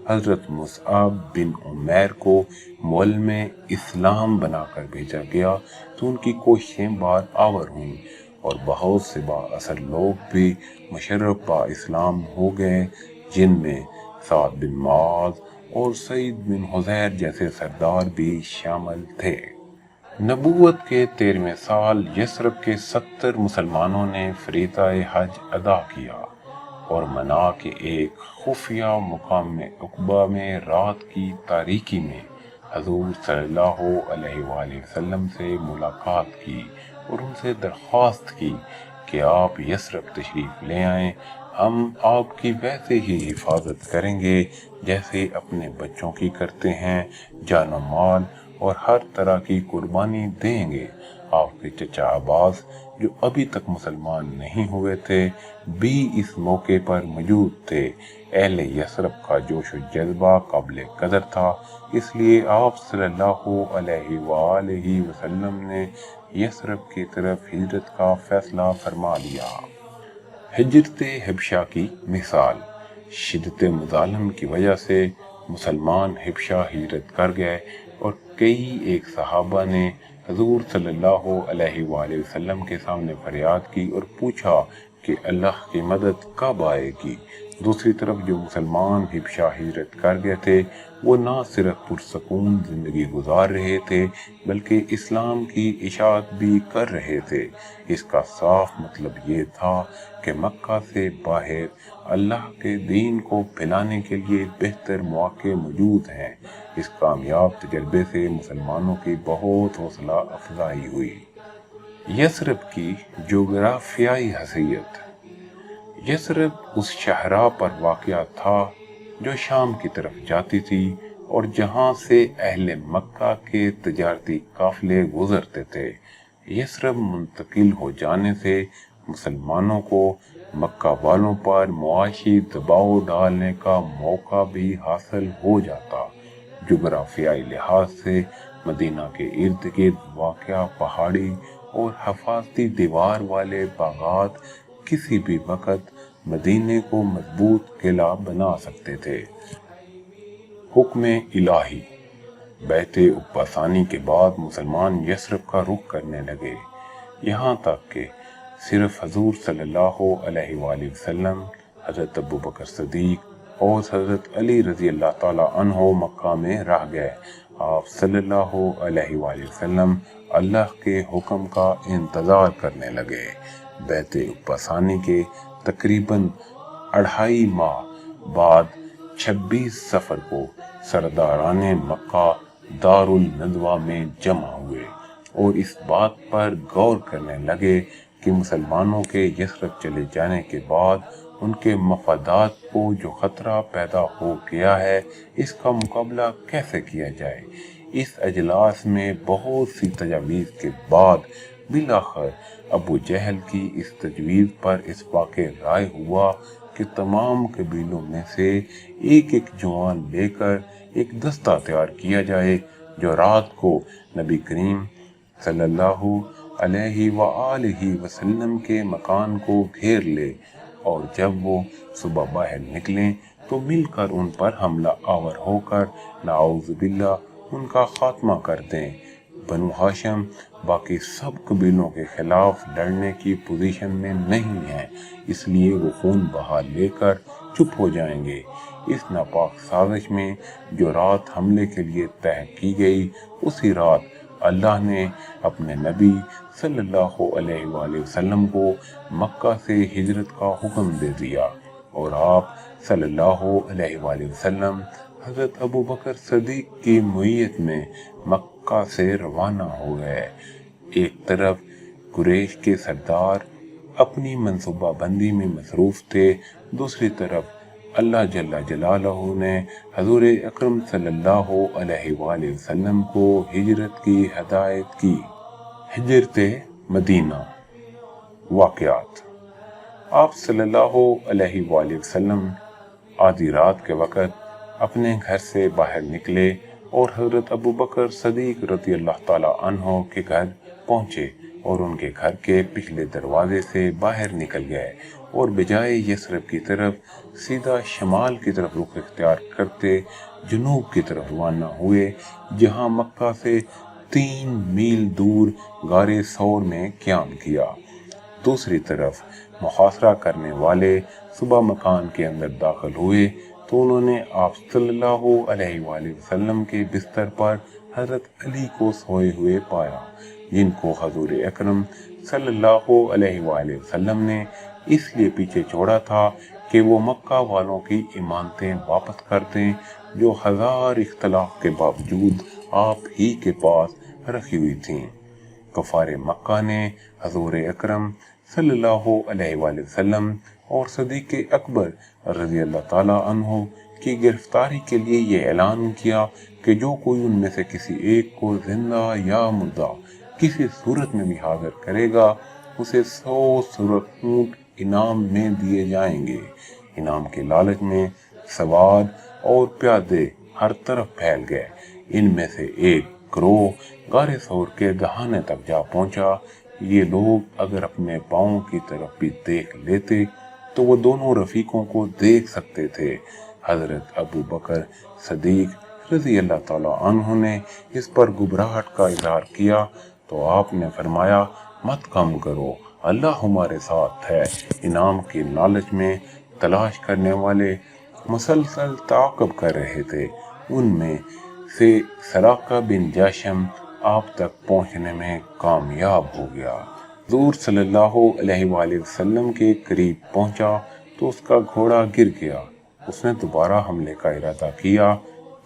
حضرت مصعب بن عمیر کو معلم اسلام بنا کر بھیجا گیا تو ان کی کوششیں بار آور ہوئیں اور بہت سے با اثر لوگ بھی مشرف با اسلام ہو گئے، جن میں سعد بن معاذ اور سعید بن حضیر جیسے سردار بھی شامل تھے۔ نبوت کے 13ویں سال یثرب کے 70 مسلمانوں نے فریضہ حج ادا کیا اور منا کے ایک خفیہ مقام عقبہ میں رات کی تاریکی میں حضور صلی اللہ علیہ وآلہ وسلم سے ملاقات کی اور ان سے درخواست کی کہ آپ یثرب تشریف لے آئیں، ہم آپ کی ویسے ہی حفاظت کریں گے جیسے اپنے بچوں کی کرتے ہیں، جان و مال اور ہر طرح کی قربانی دیں گے۔ آپ کے چچا عباس جو ابھی تک مسلمان نہیں ہوئے تھے بھی اس موقع پر موجود تھے۔ اہل یثرب کا جوش و جذبہ قابل قدر تھا، اس لیے آپ صلی اللہ علیہ وآلہ وسلم نے یثرب کی طرف ہجرت کا فیصلہ فرما لیا۔ ہجرت حبشہ کی مثال۔ شدت مظالم کی وجہ سے مسلمان حبشہ ہجرت کر گئے اور کئی ایک صحابہ نے حضور صلی اللہ علیہ وآلہ وسلم کے سامنے فریاد کی اور پوچھا کہ اللہ کی مدد کب آئے گی۔ دوسری طرف جو مسلمان حبشہ ہجرت کر گئے تھے وہ نہ صرف پرسکون زندگی گزار رہے تھے بلکہ اسلام کی اشاعت بھی کر رہے تھے۔ اس کا صاف مطلب یہ تھا کہ مکہ سے باہر اللہ کے دین کو پھیلانے کے لیے بہتر مواقع موجود ہیں۔ اس کامیاب تجربے سے مسلمانوں کی بہت حوصلہ افزائی ہوئی۔ یثرب کی جغرافیائی حیثیت۔ یثرب اس شہرہ پر واقع تھا جو شام کی طرف جاتی تھی اور جہاں سے اہل مکہ کے تجارتی قافلے گزرتے تھے۔ یثرب منتقل ہو جانے سے مسلمانوں کو مکہ والوں پر معاشی دباؤ ڈالنے کا موقع بھی حاصل ہو جاتا۔ جغرافیائی لحاظ سے مدینہ کے ارد گرد واقع پہاڑی اور حفاظتی دیوار والے باغات کسی بھی وقت مدینے کو مضبوط قلعہ بنا سکتے تھے۔ حکم الہی۔ بیعت عقبہ ثانی کے بعد مسلمان یثرب کا رخ کرنے لگے، یہاں تک کہ صرف حضور صلی اللہ علیہ وآلہ وسلم، حضرت ابوبکر صدیق اور حضرت علی رضی اللہ تعالی عنہ مکہ میں رہ گئے۔ آپ صلی اللہ علیہ وآلہ وسلم اللہ کے حکم کا انتظار کرنے لگے۔ بیعت عقبہ ثانی کے تقریباً 2.5 ماہ بعد 26 صفر کو سرداران مکہ دار الندوہ میں جمع ہوئے اور اس بات پر غور کرنے لگے کہ مسلمانوں کے یثرب چلے جانے کے بعد ان کے مفادات کو جو خطرہ پیدا ہو گیا ہے اس کا مقابلہ کیسے کیا جائے۔ اس اجلاس میں بہت سی تجاویز کے بعد بالآخر ابو جہل کی اس تجویز پر اس واقع رائے ہوا کہ تمام قبیلوں میں سے ایک جوان لے کر ایک دستہ تیار کیا جائے جو رات کو نبی کریم صلی اللہ علیہ وآلہ وسلم کے مکان کو گھیر لے، اور جب وہ صبح باہر نکلیں تو مل کر ان پر حملہ آور ہو کر نعوذ باللہ ان کا خاتمہ کر دیں۔ بنو ہاشم باقی سب قبیلوں کے خلاف لڑنے کی پوزیشن میں نہیں ہیں، اس لیے وہ خون بہا لے کر چپ ہو جائیں گے۔ اس ناپاک سازش میں جو رات حملے کے لیے طے کی گئی، اسی رات اللہ نے اپنے نبی صلی اللہ علیہ وآلہ وسلم کو مکہ سے ہجرت کا حکم دے دیا اور آپ صلی اللہ علیہ وآلہ وسلم حضرت ابوبکر صدیق کی معیت میں مکہ سے روانہ ہو گئے۔ ایک طرف قریش کے سردار اپنی منصوبہ بندی میں مصروف تھے، دوسری طرف اللہ جل جلالہ نے حضور اکرم صلی اللہ علیہ وآلہ وسلم کو ہجرت کی ہدایت کی۔ ہجرت مدینہ۔ واقعات۔ آپ صلی اللہ علیہ وآلہ وسلم آدھی رات کے وقت اپنے گھر سے باہر نکلے اور حضرت ابوبکر صدیق رضی اللہ تعالی عنہ کے گھر پہنچے اور ان کے گھر کے پچھلے دروازے سے باہر نکل گئے اور بجائے یثرب کی طرف سیدھا شمال کی طرف رخ اختیار کرتے جنوب کی طرف روانہ ہوئے، جہاں مکہ سے 3 میل دور غار ثور میں قیام کیا۔ دوسری طرف محاصرہ کرنے والے صبح مکان کے اندر داخل ہوئے تو انہوں نے آپ صلی اللہ علیہ وآلہ وسلم کے بستر پر حضرت علی کو سوئے ہوئے پایا، جن کو حضور اکرم صلی اللہ علیہ وآلہ وسلم نے اس لیے پیچھے چھوڑا تھا کہ وہ مکہ والوں کی امانتیں واپس کر دیں جو 1000 اختلاف کے باوجود آپ ہی کے پاس رکھی ہوئی تھیں۔ کفار مکہ نے حضور اکرم صلی اللہ علیہ وآلہ وسلم اور صدیق اکبر رضی اللہ تعالی عنہ کی گرفتاری کے لیے یہ اعلان کیا کہ جو کوئی ان میں سے کسی ایک کو زندہ یا مردہ کسی صورت میں بھی حاضر کرے گا اسے 100 سرخ اونٹ انعام میں دیے جائیں گے۔ انعام کے لالچ میں سوار اور پیادے ہر طرف پھیل گئے۔ ان میں سے ایک گروہ غار ثور کے دہانے تک جا پہنچا۔ یہ لوگ اگر اپنے پاؤں کی طرف بھی دیکھ لیتے تو وہ دونوں رفیقوں کو دیکھ سکتے تھے۔ حضرت ابوبکر صدیق رضی اللہ تعالی عنہ نے اس پر گھبراہٹ کا اظہار کیا تو آپ نے فرمایا، مت کم کرو، اللہ ہمارے ساتھ ہے۔ انعام کے لالچ میں تلاش کرنے والے مسلسل تعاقب کر رہے تھے، ان میں سے سراقہ بن جاشم آپ تک پہنچنے میں کامیاب ہو گیا۔ حضور صلی اللہ علیہ وآلہ وسلم کے قریب پہنچا تو اس کا گھوڑا گر گیا۔ اس نے دوبارہ حملے کا ارادہ کیا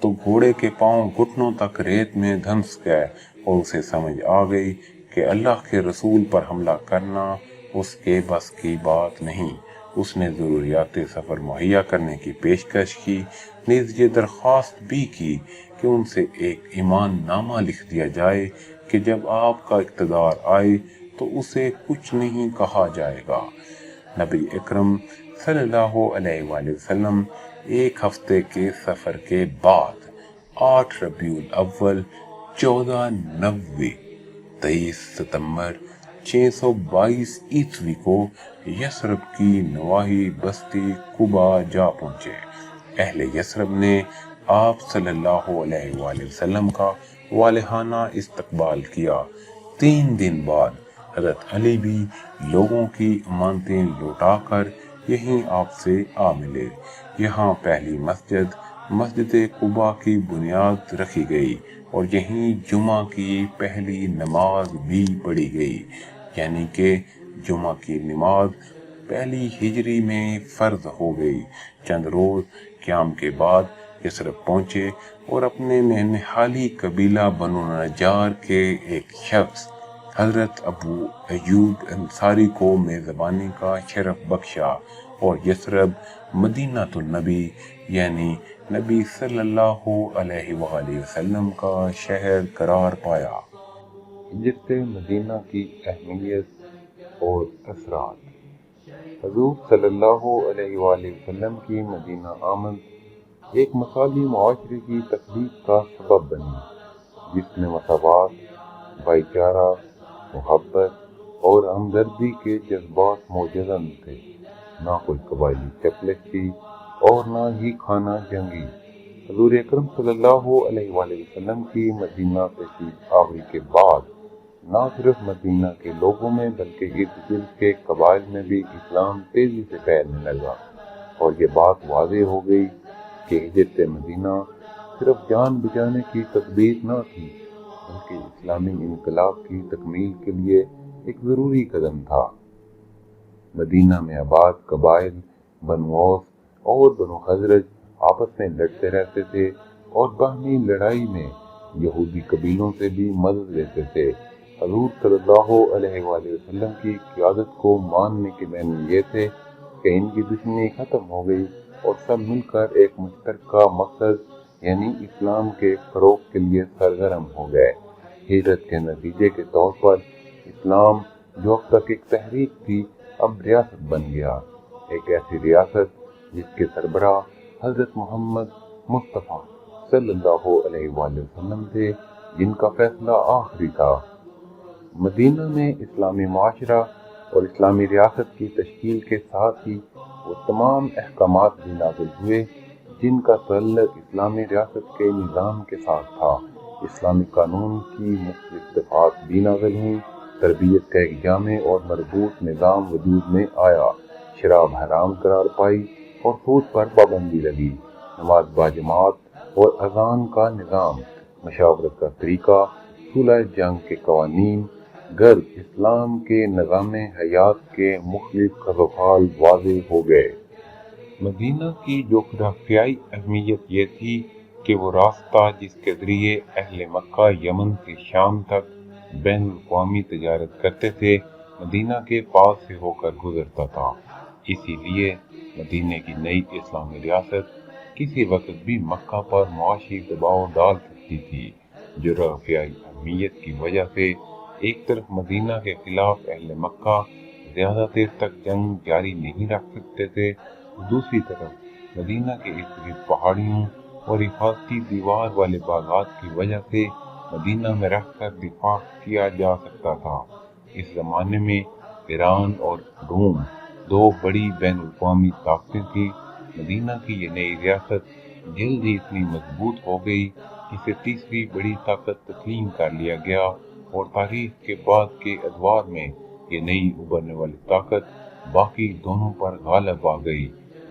تو گھوڑے کے پاؤں گھٹنوں تک ریت میں دھنس گئے اور اسے سمجھ آ گئی کہ اللہ کے رسول پر حملہ کرنا اس کے بس کی بات نہیں۔ اس نے ضروریات سفر مہیا کرنے کی پیشکش کی، نیز یہ درخواست بھی کی کہ ان سے ایک ایمان نامہ لکھ دیا جائے کہ جب آپ کا اقتدار آئے تو اسے کچھ نہیں کہا جائے گا۔ نبی اکرم صلی اللہ علیہ وآلہ وسلم ایک ہفتے کے سفر کے بعد 8 ربیع الاول 1490 23 ستمبر 622 عیسوی کو یثرب کی نواحی بستی قبا جا پہنچے۔ اہل یثرب نے آپ صلی اللہ علیہ وآلہ وسلم کا والہانہ استقبال کیا۔ 3 دن بعد حضرت علی بھی لوگوں کی امانتیں لوٹا کر یہیں آپ سے آ ملے۔ یہاں پہلی مسجد قبا کی بنیاد رکھی گئی اور یہیں جمعہ کی پہلی نماز بھی پڑھی گئی، یعنی کہ جمعہ کی نماز پہلی ہجری میں فرض ہو گئی۔ چند روز قیام کے بعد یثرب پہنچے اور اپنے ننہالی قبیلہ بنو نجار کے ایک شخص حضرت ابو ایوب انصاری کو میزبانی کا شرف بخشا اور یثرب مدینہ النبی یعنی نبی صلی اللہ علیہ وآلہ وسلم کا شہر قرار پایا۔ ہجرت مدینہ کی اہمیت اور اثرات۔ حضور صلی اللہ علیہ وآلہ وسلم کی مدینہ آمد ایک مثالی معاشرے کی تخلیق کا سبب بنی، جس میں مساوات، بھائی چارہ، محبت اور ہمدردی کے جذبات موجود تھے، نہ کوئی قبائلی چپلسی اور نہ ہی کھانا جنگی۔ حضور اکرم صلی اللہ علیہ وآلہ وسلم کی مدینہ تشریف آوری کے بعد نہ صرف مدینہ کے لوگوں میں بلکہ ارد گرد کے قبائل میں بھی اسلام تیزی سے پھیلنے لگا، اور یہ بات واضح ہو گئی کہ ہجرت مدینہ صرف جان بچانے کی تدبیر نہ تھی بلکہ اسلامی انقلاب کی تکمیل کے لیے ایک ضروری قدم تھا۔ مدینہ میں آباد قبائل بنو اوس اور بنو خزرج آپس میں لڑتے رہتے تھے اور باہمی لڑائی میں یہودی قبیلوں سے بھی مدد لیتے تھے۔ حضور صلی اللہ علیہ وآلہ وسلم کی قیادت کو ماننے کے معنی یہ تھے کہ ان کی دشمنی ختم ہو گئی اور سب مل کر ایک مشترکہ مقصد یعنی اسلام کے فروغ کے لیے سرگرم ہو گئے۔ ہجرت کے نتیجے کے طور پر اسلام جو اب تک ایک تحریک تھی اب ریاست بن گیا، ایک ایسی ریاست جس کے سربراہ حضرت محمد مصطفیٰ صلی اللہ علیہ وآلہ وسلم تھے، جن کا فیصلہ آخری تھا۔ مدینہ میں اسلامی معاشرہ اور اسلامی ریاست کی تشکیل کے ساتھ ہی وہ تمام احکامات بھی نازل ہوئے جن کا تعلق اسلامی ریاست کے نظام کے ساتھ تھا۔ اسلامی قانون کی مختلف دفعات بھی نازل ہوئیں، تربیت کا ایک جامع اور مربوط نظام وجود میں آیا، شراب حرام قرار پائی اور سود پر پابندی لگی، نماز باجماعت اور اذان کا نظام، مشاورت کا طریقہ، صلح جنگ کے قوانین، گرد اسلام کے نظام حیات کے مختلف خزوخال واضح ہو گئے۔ مدینہ کی جغرافیائی اہمیت یہ تھی کہ وہ راستہ جس کے ذریعے اہل مکہ یمن سے شام تک بین الاقوامی تجارت کرتے تھے مدینہ کے پاس سے ہو کر گزرتا تھا، اسی لیے مدینہ کی نئی اسلامی ریاست کسی وقت بھی مکہ پر معاشی دباؤ ڈال سکتی تھی۔ جغرافیائی اہمیت کی وجہ سے ایک طرف مدینہ کے خلاف اہل مکہ زیادہ دیر تک جنگ جاری نہیں رکھ سکتے تھے، دوسری طرف مدینہ کے ارد گرد پہاڑیوں اور حفاظتی دیوار والے باغات کی وجہ سے مدینہ میں رہ کر دفاع کیا جا سکتا تھا۔ اس زمانے میں ایران اور روم دو بڑی بین الاقوامی طاقتیں تھیں۔ مدینہ کی یہ نئی ریاست جلد ہی اتنی مضبوط ہو گئی کہ اسے تیسری بڑی طاقت تسلیم کر لیا گیا اور تاریخ کے بعد کے ادوار میں یہ نئی ابھرنے والی طاقت باقی دونوں پر غالب آ گئی۔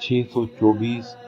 624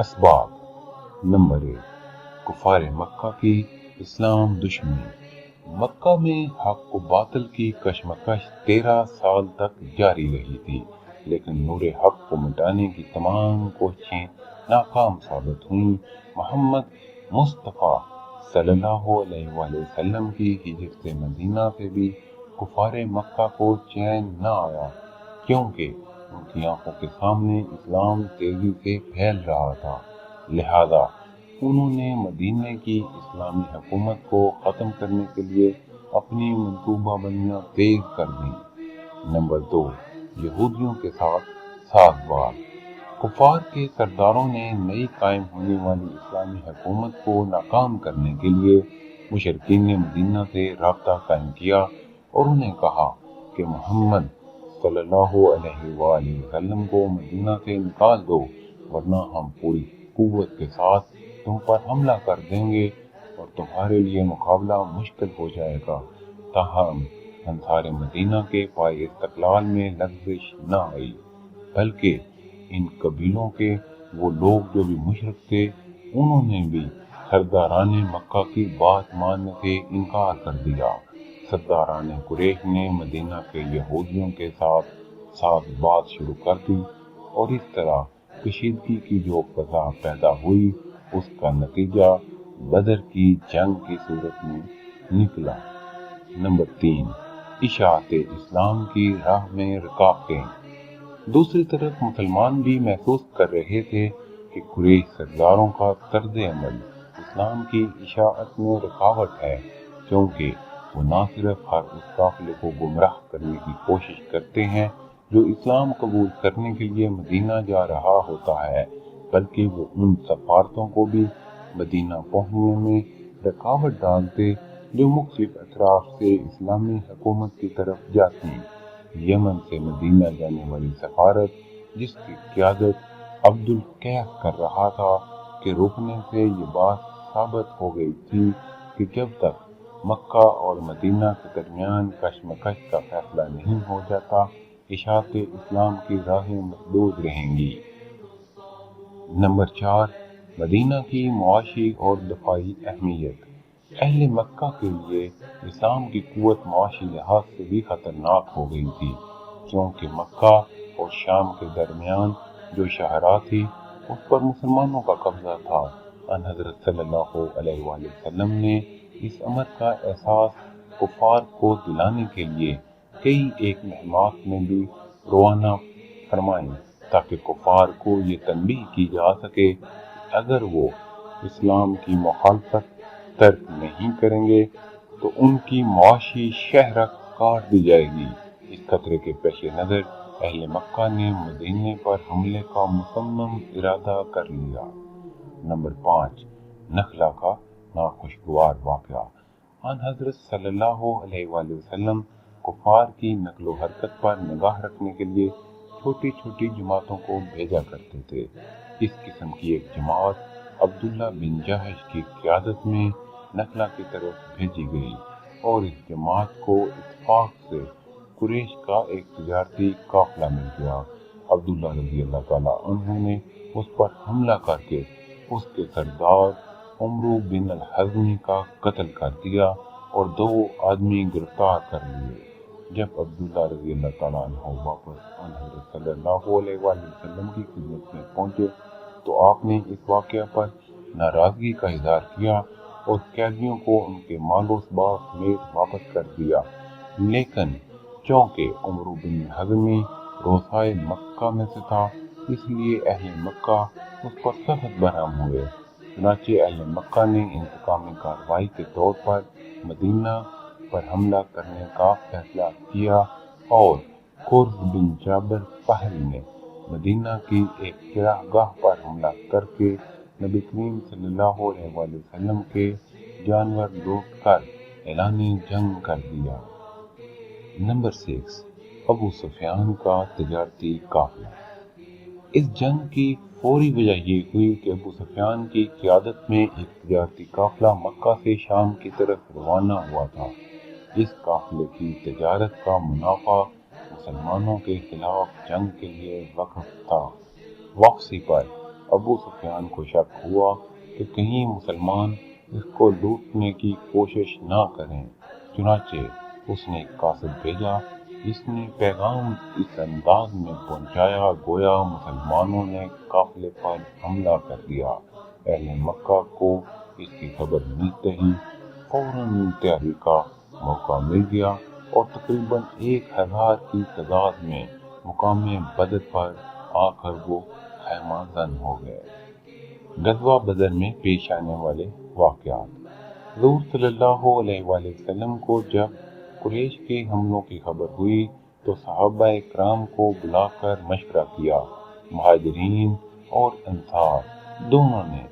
اسباب۔ نمبر 1، کفار مکہ کی اسلام دشمنی۔ مکہ میں حق و باطل کی کشمکش 13 سال تک جاری رہی تھی، لیکن نور حق کو مٹانے کی تمام کوششیں ناکام ثابت ہوئیں۔ محمد مصطفیٰ صلی اللہ علیہ وآلہ وسلم کی ہجرت مدینہ سے بھی کفار مکہ کو چین نہ آیا، کیونکہ ان کی آنکھوں کے سامنے اسلام تیزی سے پھیل رہا تھا، لہذا انہوں نے مدینہ کی اسلامی حکومت کو ختم کرنے کے لیے اپنی منصوبہ بندیاں تیز کر دیں۔ نمبر 2، یہودیوں کے ساتھ سازگار۔ کفار کے سرداروں نے نئی قائم ہونے والی اسلامی حکومت کو ناکام کرنے کے لیے مشرکین مدینہ سے رابطہ قائم کیا اور انہیں کہا کہ محمد صلی اللہ علیہ وآلہ وسلم کو مدینہ سے نکال دو، ورنہ ہم پوری قوت کے ساتھ تم پر حملہ کر دیں گے اور تمہارے لیے مقابلہ مشکل ہو جائے گا۔ تاہم انصار مدینہ کے پائے استقلال میں لغزش نہ آئی، بلکہ ان قبیلوں کے وہ لوگ جو بھی مشرک تھے، انہوں نے بھی سرداران مکہ کی بات ماننے سے انکار کر دیا۔ سرداران قریش نے مدینہ کے یہودیوں کے ساتھ بات شروع کر دی اور اس طرح کشیدگی کی جو فضا پیدا ہوئی، اس کا نتیجہ بدر کی جنگ کی صورت میں نکلا۔ نمبر 3، اشاعت اسلام کی راہ میں رکاوٹیں۔ دوسری طرف مسلمان بھی محسوس کر رہے تھے کہ قریش سرداروں کا طرز عمل اسلام کی اشاعت میں رکاوٹ ہے، کیونکہ وہ نہ صرف ہر اس قافلے کو گمراہ کرنے کی کوشش کرتے ہیں جو اسلام قبول کرنے کے لیے مدینہ جا رہا ہوتا ہے، بلکہ وہ ان سفارتوں کو بھی مدینہ پہنچنے میں رکاوٹ ڈالتے جو مختلف اطراف سے اسلامی حکومت کی طرف جاتی۔ یمن سے مدینہ جانے والی سفارت، جس کی قیادت عبد القیس کر رہا تھا، کے رکنے سے یہ بات ثابت ہو گئی تھی کہ جب تک مکہ اور مدینہ کے درمیان کشمکش کا فیصلہ نہیں ہو جاتا، اشاعت اسلام کی راہیں مسدود رہیں گی۔ نمبر 4، مدینہ کی معاشی اور دفاعی اہمیت۔ اہل مکہ کے لیے اسلام کی قوت معاشی لحاظ سے بھی خطرناک ہو گئی تھی، کیونکہ مکہ اور شام کے درمیان جو شاہراہ تھی، اس پر مسلمانوں کا قبضہ تھا۔ ان حضرت صلی اللہ علیہ وآلہ وسلم نے اس امر کا احساس کفار کو دلانے کے لیے کئی ایک مہمات میں بھی روانہ فرمائیں، تاکہ کفار کو یہ تنبیہ کی جا سکے کہ اگر وہ اسلام کی مخالفت ترک نہیں کریں گے تو ان کی معاشی شہرت کاٹ دی جائے گی۔ اس خطرے کے پیش نظر اہل مکہ نے مدینے پر حملے کا مصمم ارادہ کر لیا۔ نمبر 5، نخلا کا ناخوشگوار واقعہ۔ ان حضرت صلی اللہ علیہ وآلہ وسلم کفار کی نقل و حرکت پر نگاہ رکھنے کے لیے چھوٹی چھوٹی جماعتوں کو بھیجا کرتے تھے۔ اس قسم کی ایک جماعت عبداللہ بن جہش کی قیادت میں نخلا کی طرف بھیجی گئی، اور اس جماعت کو اتفاق سے قریش کا ایک تجارتی قافلہ مل گیا۔ عبداللہ رضی اللہ تعالیٰ عنہ نے اس پر حملہ کر کے اس کے سردار عمرو بن الحزمی کا قتل کر دیا اور 2 آدمی گرفتار کر لیے۔ جب عبداللہ رضی اللہ تعالیٰ عنہ واپس ان حضرت صلی اللہ علیہ وآلہ وسلم کی خدمت میں پہنچے تو آپ نے اس واقعہ پر ناراضگی کا اظہار کیا اور قیدیوں کو ان کے مال و اسباب سمیت واپس کر دیا، لیکن چونکہ عمرو بن الحزمی روسائے مکہ میں سے تھا، اس لیے اہل مکہ اس پر سخت برہم ہوئے۔ چنانچہ اہل مکہ نے انتقامی کارروائی کے طور پر مدینہ پر حملہ کرنے کا فیصلہ کیا، اور قرظ بن جابر فہری نے مدینہ کی ایک چراگاہ پر حملہ کر کے نبی کریم صلی اللہ علیہ وآلہ وسلم کے جانور لوٹ کر اعلان جنگ کر دیا۔ نمبر 6، ابو سفیان کا تجارتی قافلہ۔ اس جنگ کی فوری وجہ یہ ہوئی کہ ابو سفیان کی قیادت میں ایک تجارتی قافلہ مکہ سے شام کی طرف روانہ ہوا تھا۔ اس قافلے کی تجارت کا منافع مسلمانوں کے خلاف جنگ کے لیے وقف تھا۔ واپسی پر ابو سفیان کو شک ہوا کہ کہیں مسلمان اس کو لوٹنے کی کوشش نہ کریں، چنانچہ اس نے ایک قاصد بھیجا جس نے پیغام اس انداز میں پہنچایا گویا مسلمانوں نے قافلے پر حملہ کر دیا۔ اہل مکہ کو اس کی خبر ملتے ہی فوراً تیاری کا موقع مل گیا اور تقریباً 1000 کی تعداد میں مقام بدر پر آ کر وہ خیمہ زن ہو گئے۔ غزوہ بدر میں پیش آنے والے واقعات۔ حضور صلی اللہ علیہ وآلہ وسلم کو جب قریش کے حملوں کی خبر ہوئی تو صحابہ کرام کو بلا کر مشورہ کیا۔ مہاجرین اور انصار دونوں نے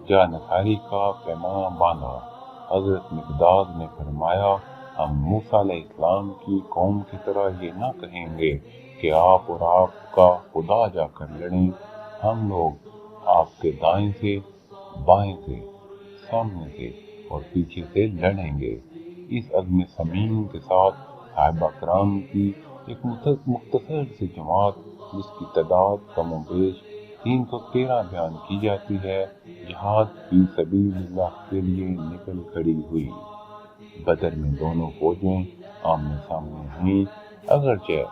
جانصاری کا پیمانہ باندھا۔ حضرت مقداد نے فرمایا، ہم موسیٰ علیہ السلام کی قوم کی طرح یہ نہ کہیں گے کہ آپ اور آپ کا خدا جا کر لڑیں، ہم لوگ آپ کے دائیں سے، بائیں سے، سامنے سے اور پیچھے سے لڑیں گے۔ اس عزم صمیم کے ساتھ صحابہ کرام کی ایک مختصر سی جماعت جس کی تعداد کم و بیش 313 بیان کی جاتی ہے، جہاد فی سبیل اللہ کے لیے نکل کھڑی ہوئی۔ بدر میں دونوں فوجیں آمنے سامنے ہوئیں۔ اگرچہ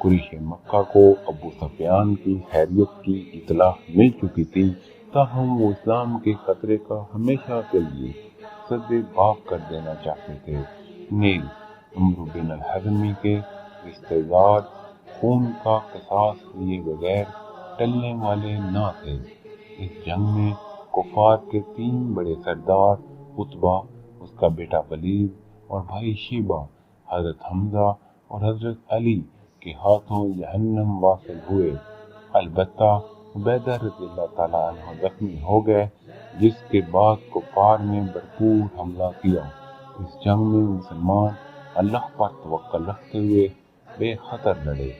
قریش مکہ کو ابو سفیان کی خیریت کی اطلاع مل چکی تھی، تاہم وہ اسلام کے خطرے کا ہمیشہ کے لیے سد باب کر دینا چاہتے تھے۔ نیز عمرو بن الحضرمی کے رشتہ دار خون کا قصاص لیے بغیر ٹلنے والے نہ تھے۔ اس جنگ میں کفار کے 3 بڑے سردار عتبہ، اس کا بیٹا ولید اور بھائی شیبہ، حضرت حمزہ اور حضرت علی کے ہاتھوں جہنم واصل ہوئے۔ البتہ عبیدہ رضی اللہ تعالیٰ عنہ زخمی ہو گئے، جس کے بعد کفار نے بھرپور حملہ کیا۔ اس جنگ میں مسلمان اللہ پر توکل رکھتے ہوئے بے خطر لڑے۔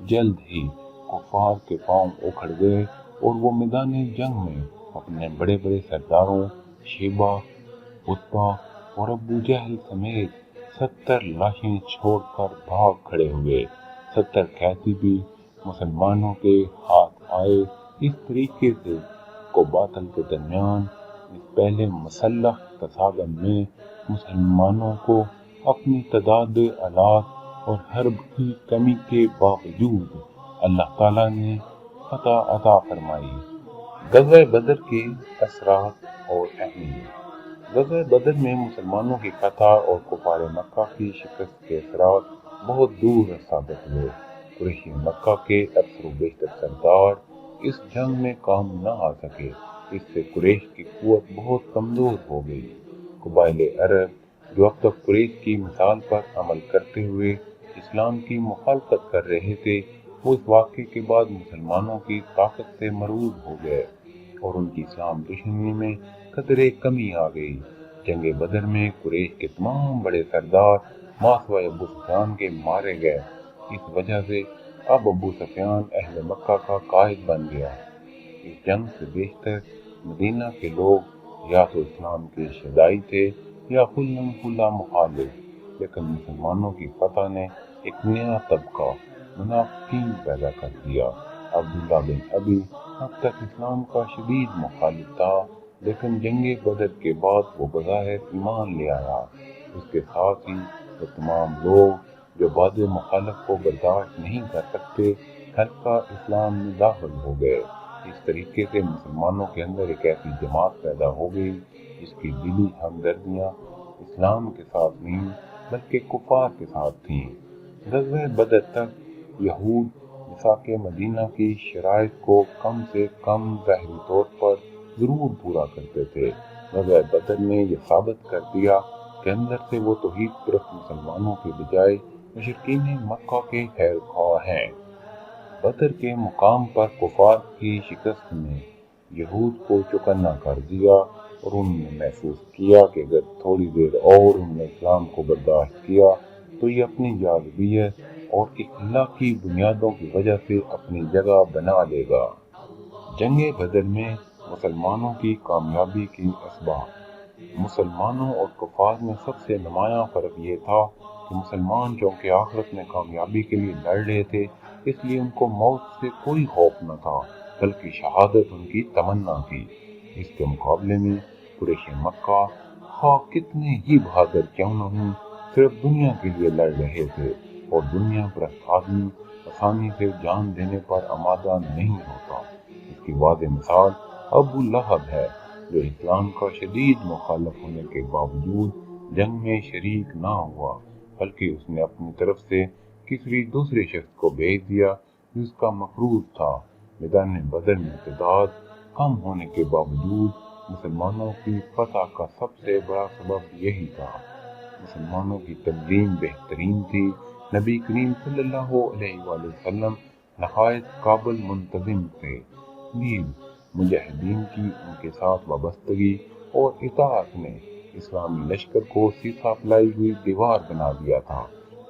جلد ہی کفار کے پاؤں اکھڑ گئے اور وہ میدان جنگ میں اپنے بڑے بڑے سرداروں شیبہ، عتبہ اور ابو جہل سمیت 70 لاشیں چھوڑ کر بھاگ کھڑے ہوئے۔ 70 قیدی بھی مسلمانوں کے ہاتھ آئے۔ اس طریقے سے کو باطل کے درمیان اس پہلے مسلح تصادم میں مسلمانوں کو اپنی تعداد آلات اور حرب کی کمی کے باوجود اللہ تعالیٰ نے فتح عطا فرمائی۔ غزوہ بدر کے اثرات اور اہمیت۔ غزوہ بدر میں مسلمانوں کی فتح اور کفار مکہ کی شکست کے اثرات بہت دور ثابت ہوئے۔ قریش مکہ کے اکثر و بیشتر سردار اس جنگ میں کام نہ آ سکے، اس سے قریش کی قوت بہت کمزور ہو گئی۔ قبائل عرب جو اب تک قریش کی مثال پر عمل کرتے ہوئے اسلام کی مخالفت کر رہے تھے، وہ اس واقعے کے بعد مسلمانوں کی طاقت سے مرعوب ہو گئے اور ان کی اسلام دشمنی میں قدرے کمی آ گئی۔ جنگ بدر میں قریش کے تمام بڑے سردار ماسوائے ابو سفیان کے مارے گئے۔ اس وجہ سے اب ابو سفیان اہل مکہ کا قائد بن گیا۔ اس جنگ سے بیشتر مدینہ کے لوگ یا تو اسلام کے شیعی تھے یا کھلم کھلا مخالف، لیکن مسلمانوں کی فتح نے ایک نیا طبقہ منافقین پیدا کر دیا۔ عبداللہ بن ابی اب تک اسلام کا شدید مخالف تھا، لیکن جنگ بدر کے بعد وہ بظاہر ایمان لے آیا۔ اس کے ساتھ ہی وہ تمام لوگ جو بعد مخالف کو برداشت نہیں کر سکتے حلقہ اسلام میں داخل ہو گئے۔ اس طریقے سے مسلمانوں کے اندر ایک ایسی جماعت پیدا ہو گئی جس کی دلی ہمدردیاں اسلام کے ساتھ نہیں بلکہ کفار کے ساتھ تھیں۔ غزوہ بدر تک یہود ميثاق مدینہ کی شرائط کو کم سے کم ظاہری طور پر ضرور پورا کرتے تھے۔ غزوہ بدر نے یہ ثابت کر دیا کہ اندر سے وہ توحید پرست مسلمانوں کے بجائے مشرکین مکہ کے خیر خواہ ہیں۔ بدر کے مقام پر کفار کی شکست نے یہود کو چوکنا کر دیا اور انہوں نے محسوس کیا کہ اگر تھوڑی دیر اور انہوں نے اسلام کو برداشت کیا تو یہ اپنی جاذبیت اور اخلاقی بنیادوں کی وجہ سے اپنی جگہ بنا لے گا۔ جنگ بدر میں مسلمانوں کی کامیابی کی اسباب۔ مسلمانوں اور کفار میں سب سے نمایاں فرق یہ تھا کہ مسلمان چونکہ آخرت میں کامیابی کے لیے لڑ رہے تھے، اس لیے ان کو موت سے کوئی خوف نہ تھا، بلکہ شہادت ان کی تمنا تھی۔ اس کے مقابلے میں قریش مکہ خواہ کتنے ہی بہادر کیوں نہ ہوں صرف دنیا کے لیے لڑ رہے تھے، اور دنیا پرست آدمی آسانی سے جان دینے پر آمادہ نہیں ہوتا۔ اس کی واضح مثال ابو لہب ہے، جو اسلام کا شدید مخالف ہونے کے باوجود جنگ میں شریک نہ ہوا، بلکہ اس نے اپنی طرف سے کسی دوسرے شخص کو بھیج دیا جو اس کا مقروض تھا۔ میدان بدر میں تعداد کم ہونے کے باوجود مسلمانوں کی فتح کا سب سے بڑا سبب یہی تھا۔ مسلمانوں کی تنظیم بہترین تھی۔ نبی کریم صلی اللہ علیہ وآلہ وسلم نہایت قابل منتظم تھے۔ نیز مجاہدین کی ان کے ساتھ وابستگی اور اطاعت نے اسلامی لشکر کو سیسا پلائی ہوئی دیوار بنا دیا تھا۔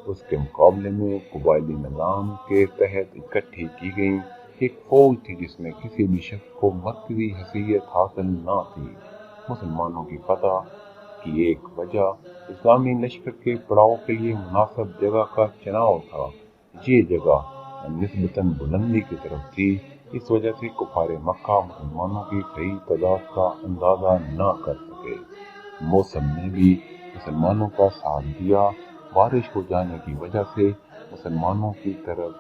اس کے مقابلے میں قبائلی نظام کے تحت اکٹھی کی گئی ایک فوج تھی جس میں کسی بھی شخص کو مرکزی حیثیت حاصل نہ تھی۔ مسلمانوں کی فتح کی ایک وجہ اسلامی لشکر کے پڑاؤ کے لیے مناسب جگہ کا چناؤ تھا۔ یہ جگہ نسبتاً بلندی کی طرف تھی، اس وجہ سے کفار مکہ مسلمانوں کی صحیح تعداد کا اندازہ نہ کر سکے۔ موسم نے بھی مسلمانوں کا ساتھ دیا۔ بارش ہو جانے کی وجہ سے مسلمانوں کی طرف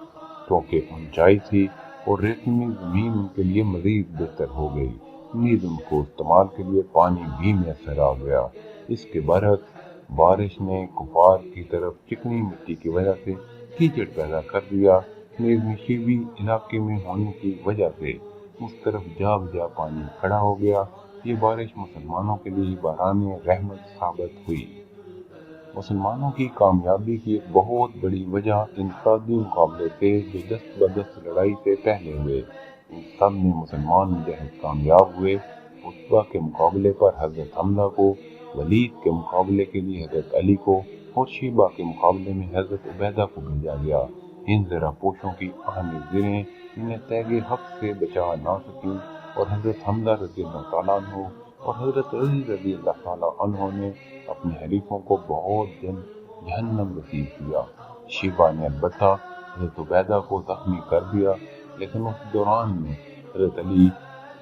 چونکہ اونچائی تھی اور ریتمی زمین ان کے لیے مزید بہتر ہو گئی، نیز ان کو استعمال کے لیے پانی بھی میسر آ گیا۔ اس کے برعکس بارش نے کفار کی طرف چکنی مٹی کی وجہ سے کیچڑ پیدا کر دیا، نیز نشیبی علاقے میں ہونے کی وجہ سے اس طرف جا بجا پانی کھڑا ہو گیا۔ یہ بارش مسلمانوں کے لیے بحران رحمت ثابت ہوئی۔ مسلمانوں کی کامیابی کی ایک بہت بڑی وجہ انفرادی مقابلے تھے جو دست بدست لڑائی سے پہلے ہوئے۔ ان سب میں مسلمان مجاہد کامیاب ہوئے۔ عتبہ کے مقابلے پر حضرت حمزہ کو، ولید کے مقابلے کے لیے حضرت علی کو، اور شیبہ کے مقابلے میں حضرت عبیدہ کو بھیجا گیا۔ ان زرہ پوشوں کی اہم زریں انہیں تیغ حق سے بچا نہ سکیں، اور حضرت حمزہ رضی اللہ تعالیٰ عنہ اور حضرت علی رضی اللہ تعالیٰ عنہ نے اپنے حریفوں کو بہت جلد جہنم نصیب کیا۔ شیبہ نے البتہ حضرت عبیدہ کو زخمی کر دیا، لیکن اس دوران میں حضرت علی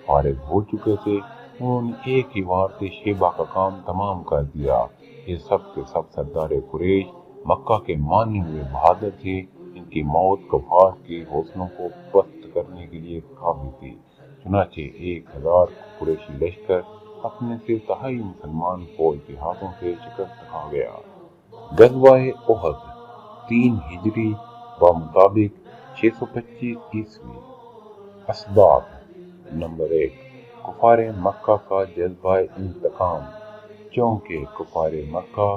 فارغ ہو چکے تھے، انہوں نے ایک ہی وار سے شیبہ کا کام تمام کر دیا۔ یہ سب کے سب سردار قریش مکہ کے مانے ہوئے بہادر تھے۔ ان کی موت کفار کے حوصلوں کو پست کرنے کے لیے کافی تھی۔ چنانچہ 1000 قریشی لشکر اپنے سے تہائی مسلمان فوج کے ہاتھوں سے شکست کھا گیا۔ غزوہ احد 3 ہجری بمطابق 625 عیسوی۔ اسباب: نمبر 1، کفار مکہ کا جذبہ انتقام۔ چونکہ کفار مکہ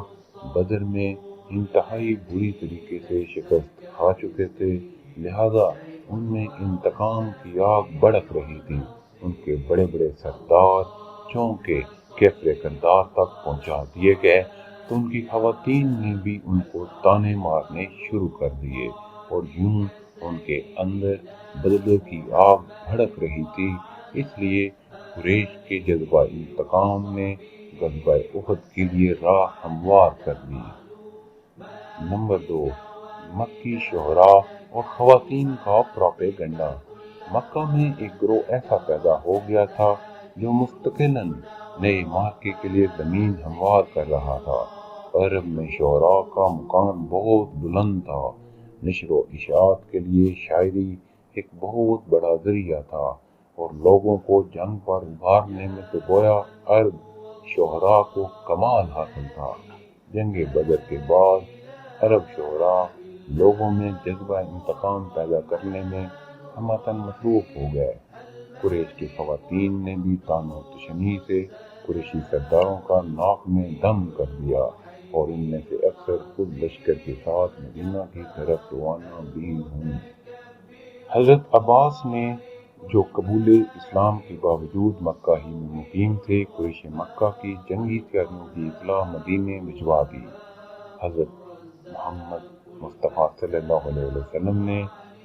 بدر میں انتہائی بری طریقے سے شکست کھا چکے تھے، لہذا ان میں انتقام کی آگ بھڑک رہی تھی۔ ان کے بڑے بڑے سردار چونکہ کفر کردار تک پہنچا دیے گئے تو ان کی خواتین نے بھی ان کو تانے مارنے شروع کر دیے، اور یوں ان کے اندر بدلے کی آگ بھڑک رہی تھی۔ اس لیے قریش کے جذبہ انتقام نے غزوہ احد کے لیے راہ ہموار کر دی۔ نمبر 2، مکی شعراء اور خواتین کا پروپیگنڈا۔ مکہ میں ایک گروہ ایسا پیدا ہو گیا تھا جو مستقلاً نئے معرکے کے لیے زمین ہموار کر رہا تھا۔ عرب میں شعراء کا مقام بہت بلند تھا۔ نشر و اشاعت کے لیے شاعری ایک بہت بڑا ذریعہ تھا، اور لوگوں کو جنگ پر ابھارنے میں تو گویا عرب شعراء کو کمال حاصل تھا۔ جنگ بدر کے بعد عرب شعراء لوگوں میں جذبہ انتقام پیدا کرنے میں ہمتاً مصروف ہو گئے۔ قریش کی خواتین نے بھی طعن و تشنیع سے قریشی سرداروں کا ناک میں دم کر دیا، اور ان میں سے اکثر خود لشکر کے ساتھ مدینہ کی طرف روانہ بھی ہوئیں۔ حضرت عباس نے جو قبول اسلام کے باوجود مکہ ہی میں مقیم تھے، قریش مکہ کی جنگی تیاریوں کی اطلاع مدینے بھجوا دی۔ حضرت محمد مصطفیٰ صلی اللہ علیہ وسلم نے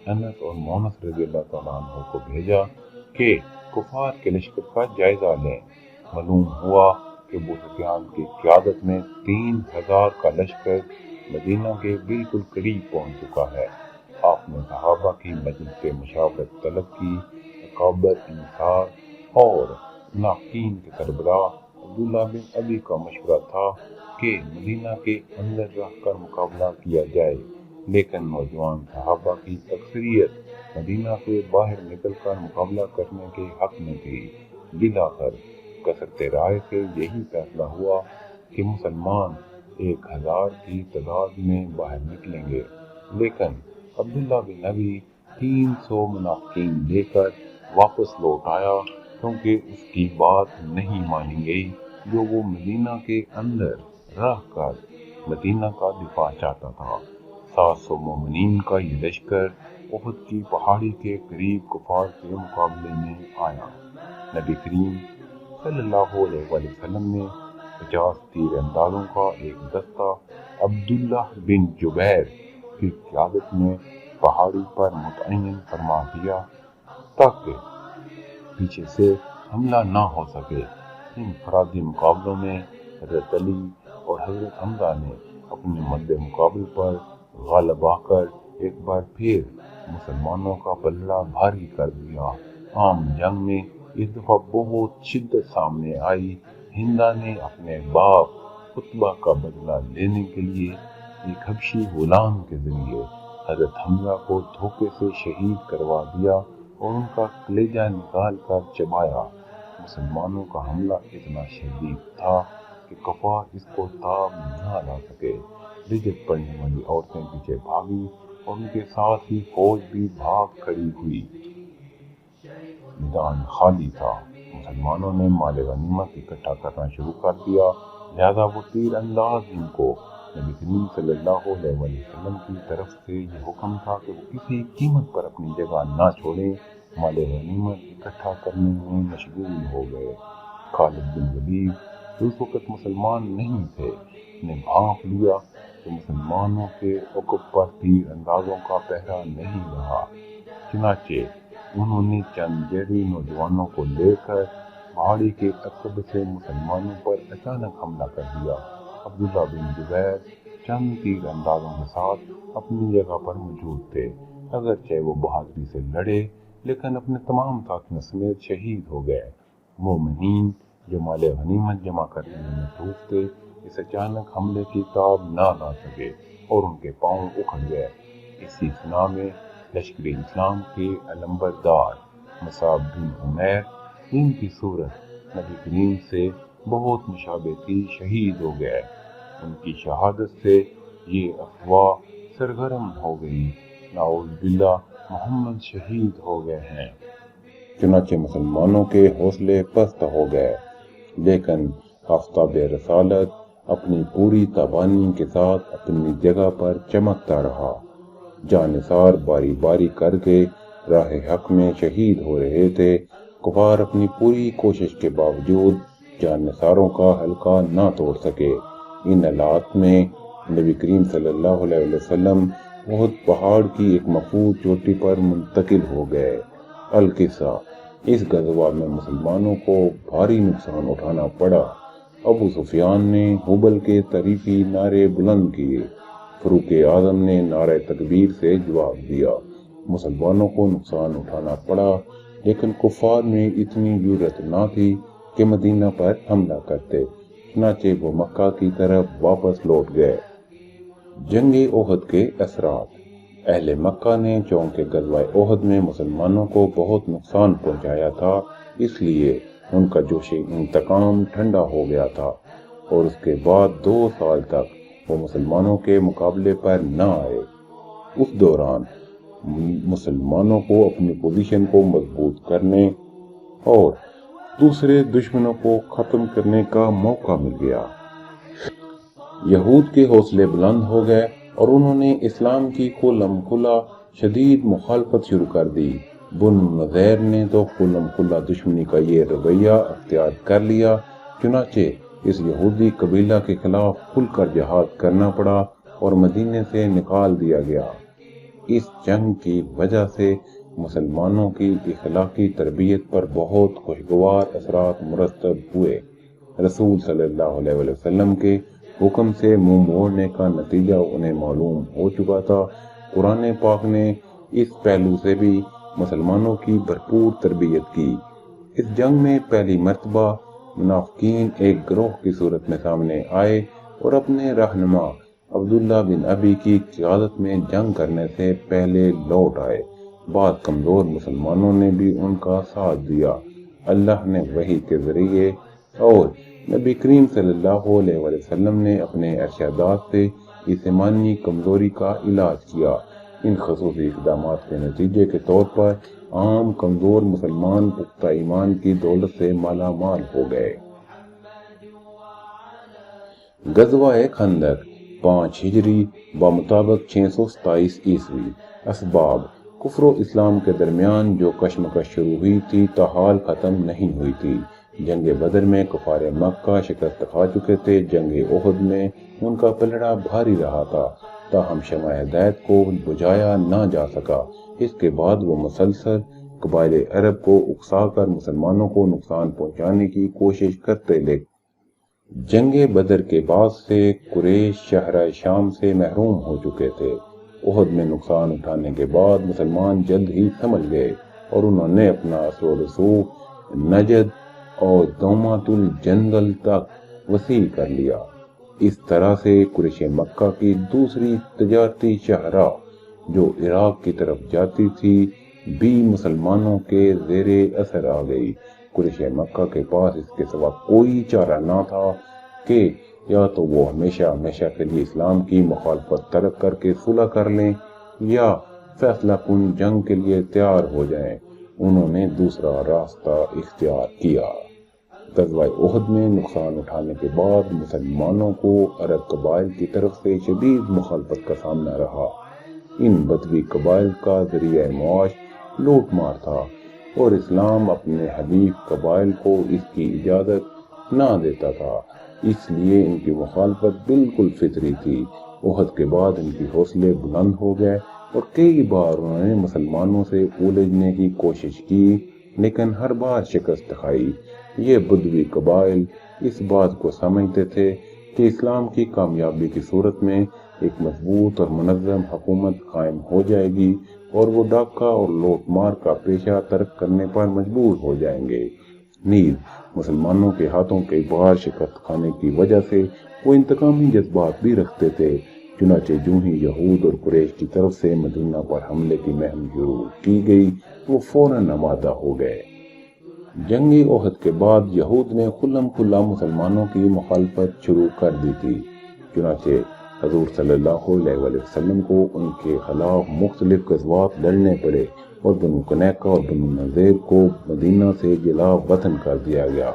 انس اور مونس رضی اللہ تعالیٰ عنہ کو بھیجا کہ کفار کے لشکر کا جائزہ لیں۔ معلوم ہوا کہ ابو سفیان کی قیادت میں 3000 کا لشکر مدینہ کے بالکل قریب پہنچ چکا ہے۔ آپ نے صحابہ کی مجلس مشاورت طلب کی۔ مقابر انصار اور ناقین کے سربراہ عبداللہ بن ابی کا مشورہ تھا کہ مدینہ کے اندر رہ کر مقابلہ کیا جائے، لیکن نوجوان صحابہ کی اکثریت مدینہ سے باہر نکل کر مقابلہ کرنے کے حق میں تھی۔ بالآخر کثرت رائے سے یہی فیصلہ ہوا کہ مسلمان 1000 کی تعداد میں باہر نکلیں گے، لیکن عبداللہ بن ابی 300 منافقین لے کر واپس لوٹ آیا کیونکہ اس کی بات نہیں مانی گئی جو وہ مدینہ کے اندر رہ کر مدینہ کا دفاع چاہتا تھا۔ 700 مومنین کا یہ لشکر احد کی پہاڑی کے قریب کفار کے مقابلے میں آیا۔ نبی کریم صلی اللہ علیہ وسلم نے 50 تیر اندازوں کا ایک دستہ عبداللہ بن جبیر کی قیادت میں پہاڑی پر متعین فرما دیا تاکہ پیچھے سے حملہ نہ ہو سکے۔ انفرادی مقابلوں میں حضرت علی اور حضرت حمزہ نے اپنے مد مقابل پر غالب آ کر ایک بار پھر مسلمانوں کا پلڑا بھاری کر دیا۔ عام جنگ میں اس دفعہ بہت شدت سامنے آئی۔ ہندا نے اپنے باپ عتبہ کا بدلہ لینے کے لیے ایک حبشی غلام کے ذریعے حضرت حمزہ کو دھوکے سے شہید کروا دیا اور ان کا کلیجہ نکال کر چبایا۔ مسلمانوں کا حملہ اتنا شدید تھا کہ کفار اس کو تاب نہ لا سکے۔ رجت پڑنے والی عورتیں پیچھے بھاگی اور ان کے ساتھ ہی فوج بھی بھاگ کھڑی ہوئی۔ میدان خالی تھا۔ مسلمانوں نے مال غنیمت اکٹھا کرنا شروع کر دیا، لہذا وہ تیر انداز جن کو نبی کریم صلی اللہ علیہ وسلم کی طرف سے یہ حکم تھا کہ وہ کسی قیمت پر اپنی جگہ نہ چھوڑیں، مال غنیمت اکٹھا کرنے میں مشغول ہو گئے۔ خالد بن ولید جو اس وقت مسلمان نہیں تھے نے بھانپ لیا کہ مسلمانوں کے عقب پر تیر اندازوں کا پہرا نہیں رہا، چنانچہ انہوں نے چند جیڑی نوجوانوں کو لے کر پہاڑی کے عقب سے مسلمانوں پر اچانک حملہ کر دیا۔ عبداللہ بن جبیر چند تیر اندازوں کے ساتھ اپنی جگہ پر موجود تھے، اگرچہ وہ بہادری سے لڑے لیکن اپنے تمام ساتھیوں سمیت شہید ہو گئے۔ مومنین جو مال غنیمت جمع کرنے میں مصروف تھے اس اچانک حملے کی تاب نہ لا سکے اور ان کے پاؤں اکھڑ گئے۔ اسی فنا میں لشکر اسلام کے علمبردار مصعب بن عمیر ان کی صورت نبی کریم سے بہت مشابہ تھی، شہید ہو گئے۔ ان کی شہادت سے یہ افواہ سرگرم ہو گئی، نعوذ باللہ محمد شہید ہو گئے ہیں۔ چنانچہ مسلمانوں کے حوصلے پست ہو گئے، لیکن آفتاب رسالت اپنی پوری تابانی کے ساتھ اپنی جگہ پر چمکتا رہا۔ جانثار باری باری کر کے راہ حق میں شہید ہو رہے تھے۔ کفار اپنی پوری کوشش کے باوجود جانثاروں کا حلقہ نہ توڑ سکے۔ ان حالات میں نبی کریم صلی اللہ علیہ وسلم احد پہاڑ کی ایک محفوظ چوٹی پر منتقل ہو گئے۔ القصہ، اس غزوہ میں مسلمانوں کو بھاری نقصان اٹھانا پڑا۔ ابو سفیان نے ہبل کے تعریفی نعرے بلند کیے، فاروق اعظم نے نعرہ تکبیر سے جواب دیا۔ مسلمانوں کو نقصان اٹھانا پڑا، لیکن کفار میں اتنی جرأت نہ تھی کہ مدینہ پر حملہ کرتے، چنانچہ وہ مکہ کی طرف واپس لوٹ گئے۔ جنگ احد کے اثرات۔ اہل مکہ نے چونکہ غزوہ احد میں مسلمانوں کو بہت نقصان پہنچایا تھا، اس لیے ان کا جوش انتقام ٹھنڈا ہو گیا تھا اور اس کے بعد 2 سال تک وہ مسلمانوں کے مقابلے پر نہ آئے۔ اس دوران مسلمانوں کو اپنی پوزیشن کو مضبوط کرنے اور دوسرے دشمنوں کو ختم کرنے کا موقع مل گیا۔ یہود کے حوصلے بلند ہو گئے اور انہوں نے اسلام کی کھلم کھلا شدید مخالفت شروع کر دی۔ بن نذیر نے تو کھلم کھلا دشمنی کا یہ رویہ اختیار کر لیا، چنانچہ اس یہودی قبیلہ کے خلاف کھل کر جہاد کرنا پڑا اور مدینے سے نکال دیا گیا۔ اس جنگ کی وجہ سے مسلمانوں کی اخلاقی تربیت پر بہت خوشگوار اثرات مرتب ہوئے۔ رسول صلی اللہ علیہ وسلم کے حکم سے منہ موڑنے کا نتیجہ انہیں معلوم ہو چکا تھا۔ قرآن پاک نے اس پہلو سے بھی مسلمانوں کی بھرپور تربیت کی۔ اس جنگ میں پہلی مرتبہ منافقین ایک گروہ کی صورت میں سامنے آئے اور اپنے رہنما عبداللہ بن ابی کی قیادت میں جنگ کرنے سے پہلے لوٹ آئے۔ بعض کمزور مسلمانوں نے بھی ان کا ساتھ دیا۔ اللہ نے وحی کے ذریعے اور نبی کریم صلی اللہ علیہ وسلم نے اپنے ارشادات سے اس ایمانی کمزوری کا علاج کیا۔ ان خصوصی اقدامات کے نتیجے کے طور پر عام کمزور مسلمان پختہ ایمان کی دولت سے مالا مال ہو گئے۔ غزوہ خندق 5 ہجری بمطابق 627 عیسوی۔ اسباب: کفر و اسلام کے درمیان جو کشمکش شروع ہوئی تھی تاحال ختم نہیں ہوئی تھی۔ جنگ بدر میں کفار مکہ شکست کھا چکے تھے۔ جنگ احد میں ان کا پلڑا بھاری رہا تھا، تاہم شمع ہدایت کو بجھایا نہ جا سکا۔ اس کے بعد وہ مسلسل قبائل عرب کو اکسا کر مسلمانوں کو نقصان پہنچانے کی کوشش کرتے لے۔ جنگ بدر کے بعد سے قریش شہر شام سے محروم ہو چکے تھے۔ احد میں نقصان اٹھانے کے بعد مسلمان جلد ہی سمجھ گئے اور انہوں نے اپنا اثر و رسوخ نجد اور دومات الجندل تک وسیع کر لیا۔ اس طرح سے قریش مکہ کی دوسری تجارتی شاہراہ جو عراق کی طرف جاتی تھی بھی مسلمانوں کے زیر اثر آ گئی۔ قریش مکہ کے پاس اس کے سوا کوئی چارہ نہ تھا کہ یا تو وہ ہمیشہ ہمیشہ کے لیے اسلام کی مخالفت ترک کر کے صلح کر لیں یا فیصلہ کن جنگ کے لیے تیار ہو جائیں۔ انہوں نے دوسرا راستہ اختیار کیا۔ غزوہ احد میں نقصان اٹھانے کے بعد مسلمانوں کو عرب قبائل کی طرف سے شدید مخالفت کا سامنا رہا۔ ان بدوی قبائل کا ذریعہ معاش لوٹ مار تھا اور اسلام اپنے حلیف قبائل کو اس کی اجازت نہ دیتا تھا، اس لیے ان کی مخالفت بالکل فطری تھی۔ احد کے بعد ان کی حوصلے بلند ہو گئے اور کئی بار انہوں نے مسلمانوں سے الجھنے کی کوشش کی لیکن ہر بار شکست کھائی۔ یہ بدوی قبائل اس بات کو سمجھتے تھے کہ اسلام کی کامیابی کی صورت میں ایک مضبوط اور منظم حکومت قائم ہو جائے گی اور وہ ڈاکہ اور لوٹ مار کا پیشہ ترک کرنے پر مجبور ہو جائیں گے۔ نیز مسلمانوں کے ہاتھوں کئی بار شکست کھانے کی وجہ سے وہ انتقامی جذبات بھی رکھتے تھے۔ چنانچہ جو ہی یہود اور قریش کی طرف سے مدینہ پر حملے کی مہم شروع کی گئی وہ فوراً آمادہ ہو گئے۔ جنگ احد کے بعد یہود نے کھلم کھلا مسلمانوں کی مخالفت شروع کر دی تھی۔ چنانچہ حضور صلی اللہ علیہ وسلم کو ان کے خلاف مختلف غزوات لڑنے پڑے اور بنو قنیقہ اور بنو نذیر کو مدینہ سے جلا وطن کر دیا گیا۔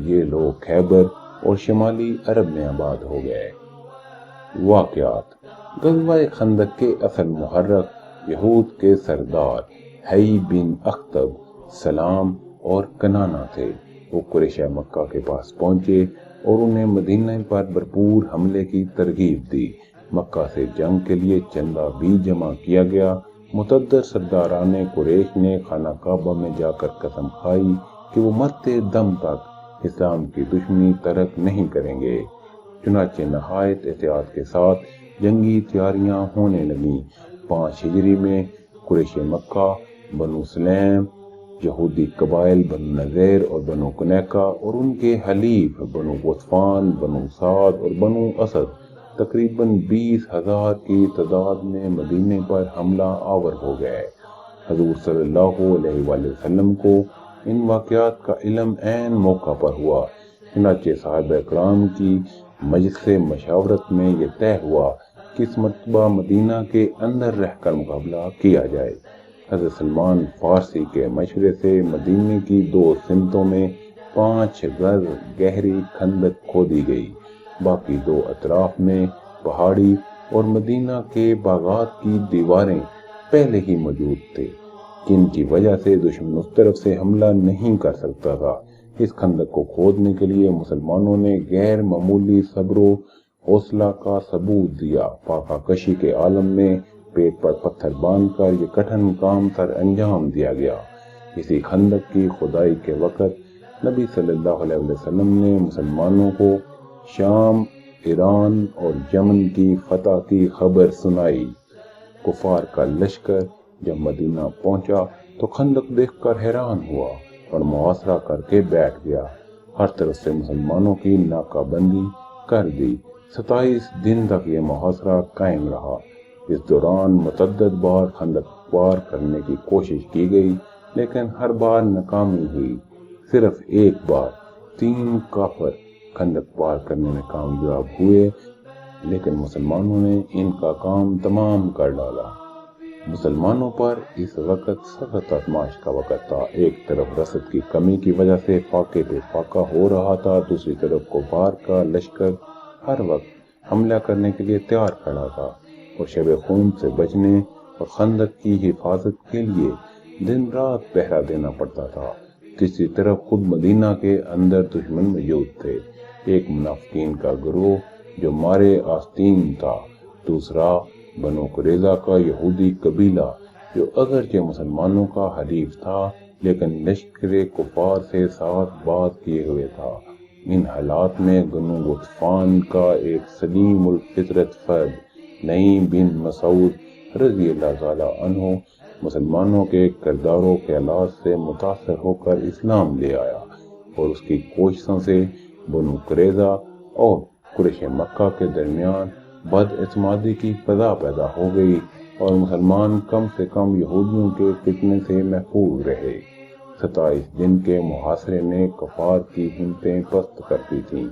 یہ لوگ خیبر اور شمالی عرب میں آباد ہو گئے۔ واقعات: غزوہ خندق کے اصل محرک یہود کے سردار حی بن اخطب، سلام اور کنانا تھے۔ وہ قریش مکہ کے پاس پہنچے اور انہیں مدینہ پر بھرپور حملے کی ترغیب دی۔ مکہ سے جنگ کے لیے چندہ بھی جمع کیا گیا۔ متعدد سرداران قریش نے خانہ کعبہ میں جا کر قسم کھائی کہ وہ مرتے دم تک اسلام کی دشمنی ترک نہیں کریں گے۔ چنانچہ نہایت احتیاط کے ساتھ جنگی تیاریاں ہونے لگیں۔ 5 ہجری میں قریش مکہ، بنو سلیم، یہودی قبائل بنو نذیر اور بنو قنیقہ اور ان کے حلیف بنو غطفان، بنو سعد اور بنو اسد تقریباً 20,000 کی تعداد میں مدینے پر حملہ آور ہو گئے۔ حضور صلی اللہ علیہ وآلہ وسلم کو ان واقعات کا علم عین موقع پر ہوا۔ چنانچہ صحابہ کرام کی مجلس مشاورت میں یہ طے ہوا کہ اس مرتبہ مدینہ کے اندر رہ کر مقابلہ کیا جائے۔ حضرت سلمان فارسی کے مشورے سے مدینے کی 2 سمتوں میں 5 گز گہری خندق کھودی گئی۔ باقی 2 اطراف میں پہاڑی اور مدینہ کے باغات کی دیواریں پہلے ہی موجود تھے، جن کی وجہ سے دشمن اس طرف سے حملہ نہیں کر سکتا تھا۔ اس خندق کو کھودنے کے لیے مسلمانوں نے غیر معمولی صبر و حوصلہ کا ثبوت دیا۔ فاقہ کشی کے عالم میں پیٹ پر پتھر باندھ کر یہ کٹھن کام سر انجام دیا گیا۔ اسی خندق کی کھدائی کے وقت نبی صلی اللہ علیہ وسلم نے مسلمانوں کو شام، ایران اور یمن کی فتح کی خبر سنائی۔ کفار کا لشکر جب مدینہ پہنچا تو خندق دیکھ کر حیران ہوا اور محاصرہ کر کے بیٹھ گیا۔ ہر طرف سے مسلمانوں کی ناکہ بندی کر دی۔ 27 دن تک یہ محاصرہ قائم رہا۔ اس دوران متعدد بار خندق پار کرنے کی کوشش کی گئی، لیکن ہر بار ناکامی ہوئی۔ صرف ایک بار 3 کافر خندق پار کرنے میں کامیاب ہوئے، لیکن مسلمانوں نے ان کا کام تمام کر ڈالا۔ مسلمانوں پر اس وقت سخت آزمائش کا وقت تھا۔ ایک طرف رسد کی کمی کی وجہ سے فاقے پہ فاقہ ہو رہا تھا، دوسری طرف کفار کا لشکر ہر وقت حملہ کرنے کے لیے تیار کھڑا تھا، اور شب خون سے بچنے اور خندق کی حفاظت کے لیے دن رات پہرا دینا پڑتا تھا۔ تیسری طرف خود مدینہ کے اندر دشمن موجود تھے، ایک منافقین کا گروہ جو مارے آستین تھا، دوسرا بنو قریظہ کا یہودی قبیلہ جو اگرچہ مسلمانوں کا حلیف تھا لیکن لشکر کفار سے ساتھ بات کیے ہوئے تھا۔ ان حالات میں بنو غطفان کا ایک سلیم الفطرت فرد نعیم بن مسعود رضی اللہ تعالی عنہ مسلمانوں کے کردار و خیالات سے متاثر ہو کر اسلام لے آیا، اور اس کی کوششوں سے بنو قریظہ اور قریش مکہ کے درمیان بد اعتمادی کی فضا پیدا ہو گئی، اور مسلمان کم سے کم یہودیوں کے فتنے سے محفوظ رہے۔ 27 دن کے محاصرے نے کفار کی ہمتیں پست کر دی تھیں۔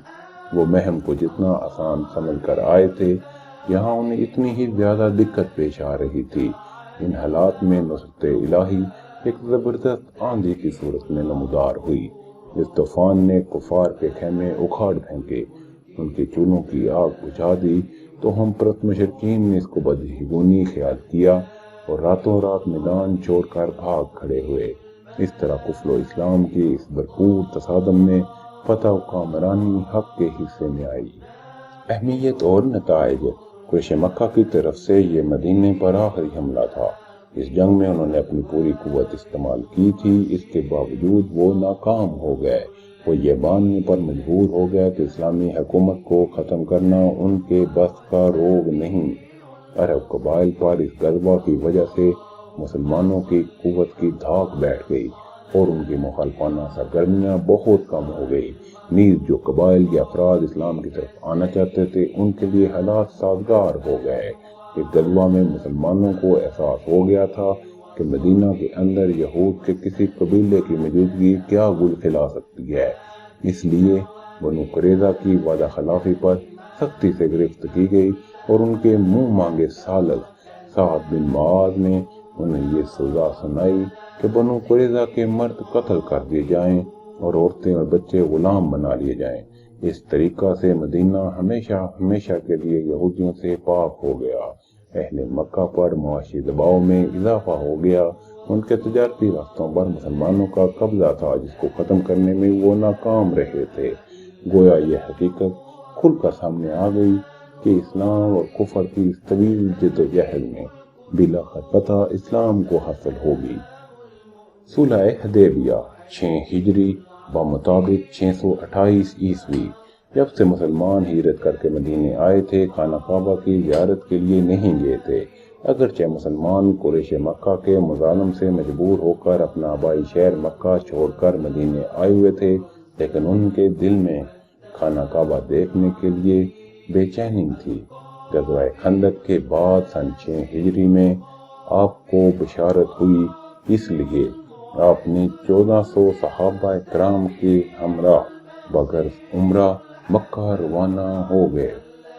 وہ مہم کو جتنا آسان سمجھ کر آئے تھے، یہاں انہیں اتنی ہی زیادہ دقت پیش آ رہی تھی۔ ان حالات میں نصرت الہی ایک زبردست آندھی کی صورت میں نمودار ہوئی۔ اس طوفان نے کفار کے خیمے اکھاڑ پھینکے، ان کے چولہوں کی آگ بجھا دی، تو ہم پرست مشرکین نے اس کو بدہیگونی خیال کیا اور راتوں رات میدان چھوڑ کر بھاگ کھڑے ہوئے۔ اس طرح کفر و اسلام کی اس بھرپور تصادم میں فتح و کامرانی حق کے حصے میں آئی۔ اہمیت اور نتائج۔ قریش مکہ کی طرف سے یہ مدینے پر آخری حملہ تھا۔ اس جنگ میں انہوں نے اپنی پوری قوت استعمال کی تھی، اس کے باوجود وہ ناکام ہو گئے۔ وہ یہ ماننے پر مجبور ہو گیا کہ اسلامی حکومت کو ختم کرنا ان کے بس کا روگ نہیں۔ عرب قبائل پر اس غلبہ کی وجہ سے مسلمانوں کی قوت کی دھاک بیٹھ گئی اور ان کی مخالفانہ سرگرمیاں بہت کم ہو گئی۔ نیز جو قبائل یا افراد اسلام کی طرف آنا چاہتے تھے، ان کے لیے حالات سازگار ہو گئے۔ اس غلبہ میں مسلمانوں کو احساس ہو گیا تھا کہ مدینہ کے اندر یہود کے کسی قبیلے کی موجودگی کیا گل کھلا سکتی ہے۔ اس لیے بنو قریظہ کی وعدہ خلافی پر سختی سے گرفت کی گئی، اور ان کے منہ مانگے سالس سعد بن معاذ نے انہیں یہ سزا سنائی کہ بنو قریظہ کے مرد قتل کر دیے جائیں اور عورتیں اور بچے غلام بنا لیے جائیں۔ اس طریقہ سے مدینہ ہمیشہ کے لیے یہودیوں سے پاک ہو گیا۔ اہل مکہ پر معاشی دباؤ میں اضافہ ہو گیا۔ ان کے تجارتی راستوں پر مسلمانوں کا قبضہ تھا، جس کو ختم کرنے میں وہ ناکام رہے تھے۔ گویا یہ حقیقت کھل کر سامنے آ گئی کہ اسلام اور کفر کی اس طویل جدوجہد میں بلاخر فتح اسلام کو حاصل ہوگی۔ صلح حدیبیہ 6 ہجری بمطابق 628 عیسوی۔ جب سے مسلمان ہجرت کر کے مدینے آئے تھے، خانہ کعبہ کی زیارت کے لیے نہیں گئے تھے۔ اگرچہ مسلمان قریش مکہ کے مظالم سے مجبور ہو کر اپنا آبائی شہر مکہ چھوڑ کر مدینے آئے ہوئے تھے، لیکن ان کے دل میں خانہ کعبہ دیکھنے کے لیے بے چینی تھی۔ غزوہ خندق کے بعد سن 6 ہجری میں آپ کو بشارت ہوئی، اس لیے آپ نے 1400 صحابہ کرام کے ہمراہ بغرض عمرہ مکہ روانہ ہو گئے۔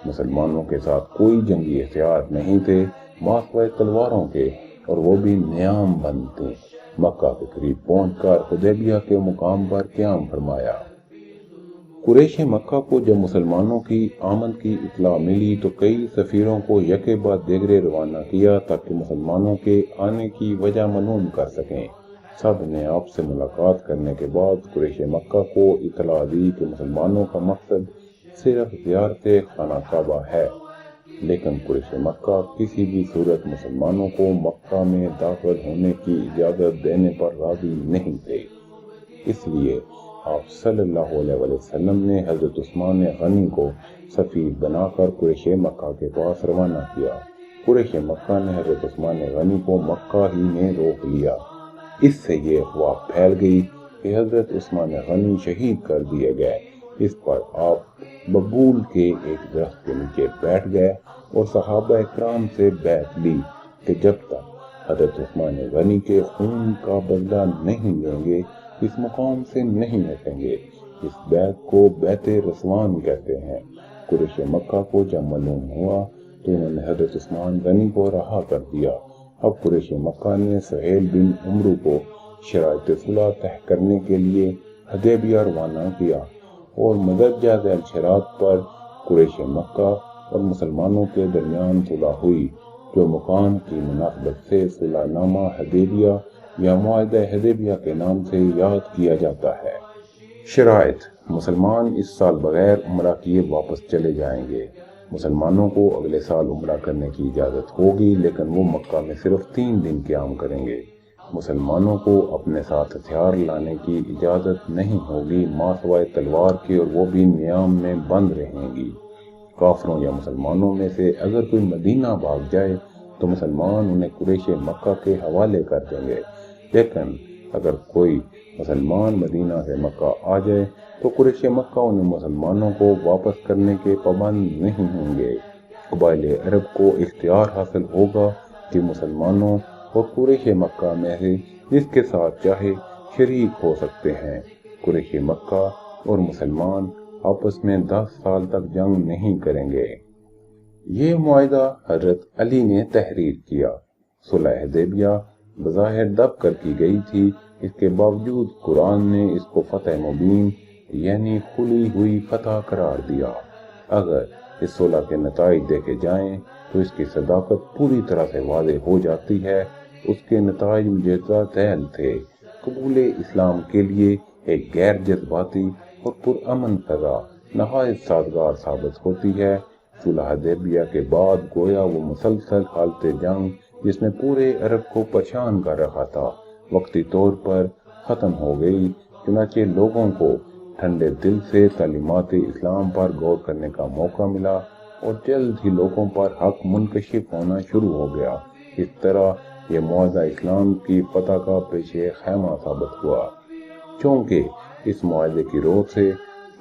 مسلمانوں کے ساتھ کوئی جنگی ہتھیار نہیں تھے، ماسوائے تلواروں کے، اور وہ بھی نیام بند تھے۔ مکہ کے قریب پہنچ کر حدیبیہ کے مقام پر قیام فرمایا۔ قریش مکہ کو جب مسلمانوں کی آمد کی اطلاع ملی تو کئی سفیروں کو یکے بعد دیگرے روانہ کیا تاکہ مسلمانوں کے آنے کی وجہ معلوم کر سکیں۔ سب نے آپ سے ملاقات کرنے کے بعد قریش مکہ کو اطلاع دی کہ مسلمانوں کا مقصد صرف زیارت خانہ کعبہ ہے، لیکن قریش مکہ کسی بھی صورت مسلمانوں کو مکہ میں داخل ہونے کی اجازت دینے پر راضی نہیں تھے۔ اس لیے آپ صلی اللہ علیہ وسلم نے حضرت عثمان غنی کو سفیر بنا کر قریش مکہ کے پاس روانہ کیا۔ قریش مکہ نے حضرت عثمان غنی کو مکہ ہی میں روک لیا۔ اس سے یہ افواہ پھیل گئی کہ حضرت عثمان غنی شہید کر دیے گئے۔ اس پر آپ ببول کے ایک درخت کے نیچے بیٹھ گئے اور صحابہ اکرام سے بیعت لی کہ جب تک حضرت عثمان غنی کے خون کا بدلہ نہیں لیں گے اس مقام سے نہیں ہٹیں گے۔ اس بیعت کو بیعت رضوان کہتے ہیں۔ قریش مکہ کو جب معلوم ہوا تو انہوں نے حضرت عثمان غنی کو رہا کر دیا۔ اب قریش مکہ نے سہیل بن عمرو کو شرائط صلح طے کرنے کے لیے حدیبیہ روانہ کیا اور مدرجہ ذیل شرائط پر قریش مکہ اور مسلمانوں کے درمیان صلح ہوئی، جو مقام کی مناسبت سے صلح نامہ حدیبیہ یا معاہدہ حدیبیہ کے نام سے یاد کیا جاتا ہے۔ شرائط: مسلمان اس سال بغیر عمرہ کیے واپس چلے جائیں گے۔ مسلمانوں کو اگلے سال عمرہ کرنے کی اجازت ہوگی، لیکن وہ مکہ میں صرف 3 دن قیام کریں گے۔ مسلمانوں کو اپنے ساتھ ہتھیار لانے کی اجازت نہیں ہوگی ماں سوائے تلوار کے، اور وہ بھی نیام میں بند رہیں گی۔ کافروں یا مسلمانوں میں سے اگر کوئی مدینہ بھاگ جائے تو مسلمان انہیں قریش مکہ کے حوالے کر دیں گے، لیکن اگر کوئی مسلمان مدینہ سے مکہ آ جائے تو قریش مکہ انہیں مسلمانوں کو واپس کرنے کے پابند نہیں ہوں گے۔ قبائل عرب کو اختیار حاصل ہوگا کہ مسلمانوں اور قریش مکہ میں سے جس کے ساتھ چاہے شریک ہو سکتے ہیں۔ قریش مکہ اور مسلمان آپس میں 10 سال تک جنگ نہیں کریں گے۔ یہ معاہدہ حضرت علی نے تحریر کیا۔ صلح حدیبیہ بظاہر دب کر کی گئی تھی، اس کے باوجود قرآن نے اس کو فتح مبین یعنی کھلی ہوئی فتح قرار دیا۔ اگر اس صلح کے نتائج دیکھے جائیں تو اس کی صداقت پوری طرح سے واضح ہو جاتی ہے۔ اس کے نتائج مجزا ذیل تھے۔ قبول اسلام کے لیے ایک غیر جذباتی اور پرامن فضا نہایت سازگار ثابت ہوتی ہے۔ صلح حدیبیہ کے بعد گویا وہ مسلسل حالت جنگ جس نے پورے عرب کو پریشان کر رکھا تھا، وقتی طور پر ختم ہو گئی۔ چنانچہ لوگوں کو ٹھنڈے دل سے تعلیمات اسلام پر غور کرنے کا موقع ملا اور جلد ہی لوگوں پر حق منکشف ہونا شروع ہو گیا۔ اس طرح یہ معاہدہ اسلام کی فتح کا پیش خیمہ ثابت ہوا۔ چونکہ اس معاہدے کی روح سے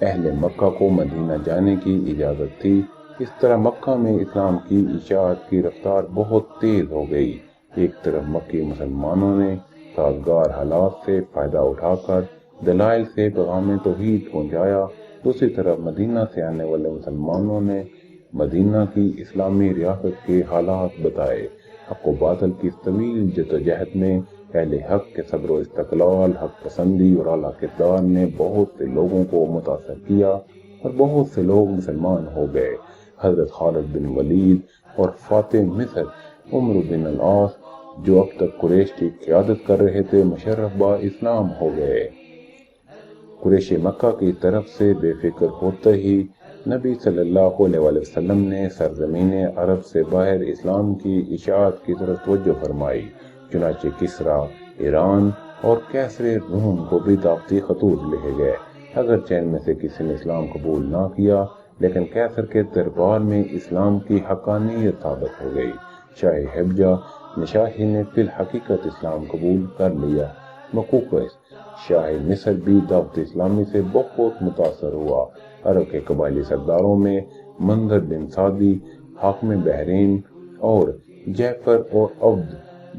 اہل مکہ کو مدینہ جانے کی اجازت تھی، اس طرح مکہ میں اسلام کی اشاعت کی رفتار بہت تیز ہو گئی۔ ایک طرف مکی مسلمانوں نے سازگار حالات سے فائدہ اٹھا کر دلائل سے پیغام توحید پہنچایا، دوسری طرف مدینہ سے آنے والے مسلمانوں نے مدینہ کی اسلامی ریاست کے حالات بتائے۔ حق و باطل کی طویل جدوجہد میں اہل حق کے صبر و استقلال، حق پسندی اور اعلیٰ کردار نے بہت سے لوگوں کو متاثر کیا اور بہت سے لوگ مسلمان ہو گئے۔ حضرت خالد بن ولید اور فاتح مصر عمرو بن العاص جو اب تک قریش کی قیادت کر رہے تھے، مشرف با اسلام ہو گئے۔ قریش مکہ کی طرف سے بے فکر ہوتے ہی نبی صلی اللہ علیہ وسلم نے سرزمین عرب سے باہر اسلام کی اشاعت کی طرف توجہ فرمائی۔ چنانچہ کسریٰ ایران اور قیصر روم کو بھی دعوتی خطوط لکھے گئے۔ اگرچہ ان میں سے کسی نے اسلام قبول نہ کیا، لیکن قیصر کے دربار میں اسلام کی حقانیت ثابت ہو گئی۔ شاہ حبجہ نشاہی نے فی الحقیقت اسلام قبول کر لیا۔ مقوقس شاہ مصر بھی دعوت اسلامی سے بہت متاثر ہوا۔ عرب کے قبائلی سرداروں میں منظر بن سعدی حاکم بحرین اور جعفر اور عبد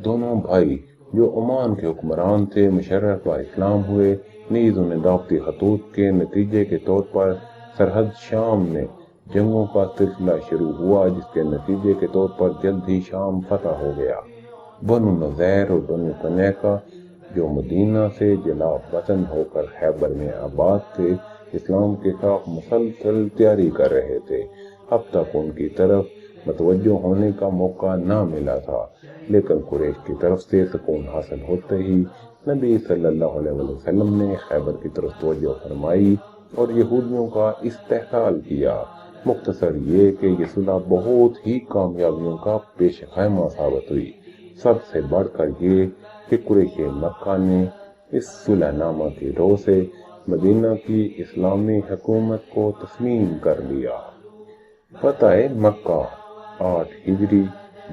دونوں بھائی جو عمان کے حکمران تھے مشرف با اسلام ہوئے۔ نیز انہیں دعوتی خطوط کے نتیجے کے طور پر سرحد شام میں جنگوں کا سلسلہ شروع ہوا، جس کے نتیجے کے طور پر جلد ہی شام فتح ہو گیا۔ بنو نذیر اور بنو قینقاع جو مدینہ سے جلا وطن ہو کر خیبر میں آباد تھے، اسلام کے خلاف مسلسل تیاری کر رہے تھے۔ اب تک ان کی طرف متوجہ ہونے کا موقع نہ ملا تھا، لیکن قریش کی طرف سے سکون حاصل ہوتے ہی نبی صلی اللہ علیہ وسلم نے خیبر کی طرف توجہ فرمائی اور یہودیوں کا استحصال کیا۔ مختصر یہ کہ یہ صلح بہت ہی کامیابیوں کا پیش خیمہ ثابت ہوئی۔ سب سے بڑھ کر یہ کہ قریش مکہ نے اس صلح نامہ کی روح سے مدینہ کی اسلامی حکومت کو تسلیم کر لیا۔ فتح مکہ 8 ہجری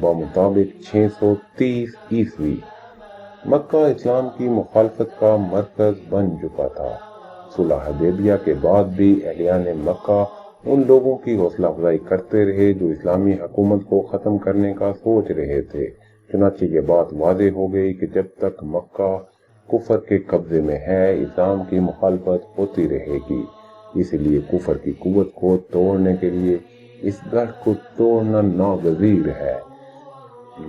بمطابق 630 عیسوی۔ مکہ اسلام کی مخالفت کا مرکز بن چکا تھا۔ صلح حدیبیہ کے بعد بھی اہلیان مکہ ان لوگوں کی حوصلہ افزائی کرتے رہے جو اسلامی حکومت کو ختم کرنے کا سوچ رہے تھے۔ چنانچہ یہ بات واضح ہو گئی کہ جب تک مکہ کفر کے قبضے میں ہے، اسلام کی مخالفت ہوتی رہے گی۔ اس لیے کفر کی قوت کو توڑنے کے لیے اس گڑھ کو توڑنا ناگزیر ہے۔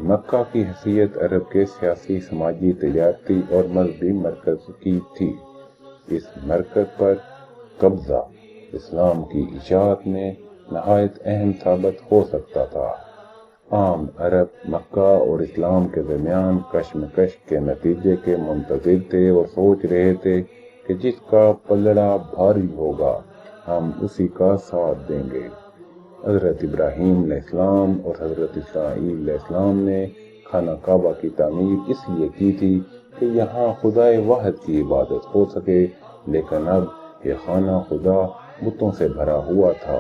مکہ کی حیثیت عرب کے سیاسی، سماجی، تجارتی اور مذہبی مرکز کی تھی۔ اس مرکز پر قبضہ اسلام کی اشاعت میں نہایت اہم ثابت ہو سکتا تھا۔ عام عرب مکہ اور اسلام کے درمیان کشمکش کے نتیجے کے منتظر تھے اور سوچ رہے تھے کہ جس کا پلڑا بھاری ہوگا ہم اسی کا ساتھ دیں گے۔ حضرت ابراہیم علیہ السلام اور حضرت اسماعیل علیہ السلام نے خانہ کعبہ کی تعمیر اس لیے کی تھی کہ یہاں خدائے واحد کی عبادت ہو سکے، لیکن اب یہ خانہ خدا بتوں سے بھرا ہوا تھا۔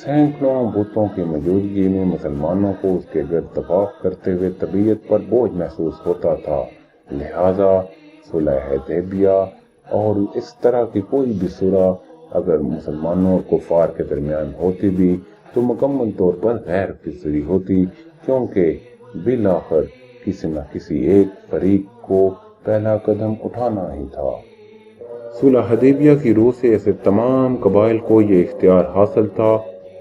سینکڑوں بتوں کی موجودگی میں مسلمانوں کو اس کے گرد طواف کرتے ہوئے طبیعت پر بوجھ محسوس ہوتا تھا، لہذا صلح حدیبیہ اور اس طرح کی کوئی بھی صلح اگر مسلمانوں اور کفار کے درمیان ہوتی بھی تو مکمل طور پر غیر فطری ہوتی، کیونکہ بالآخر کسی نہ کسی ایک فریق کو پہلا قدم اٹھانا ہی تھا۔ صلح حدیبیہ کی روح سے ایسے تمام قبائل کو یہ اختیار حاصل تھا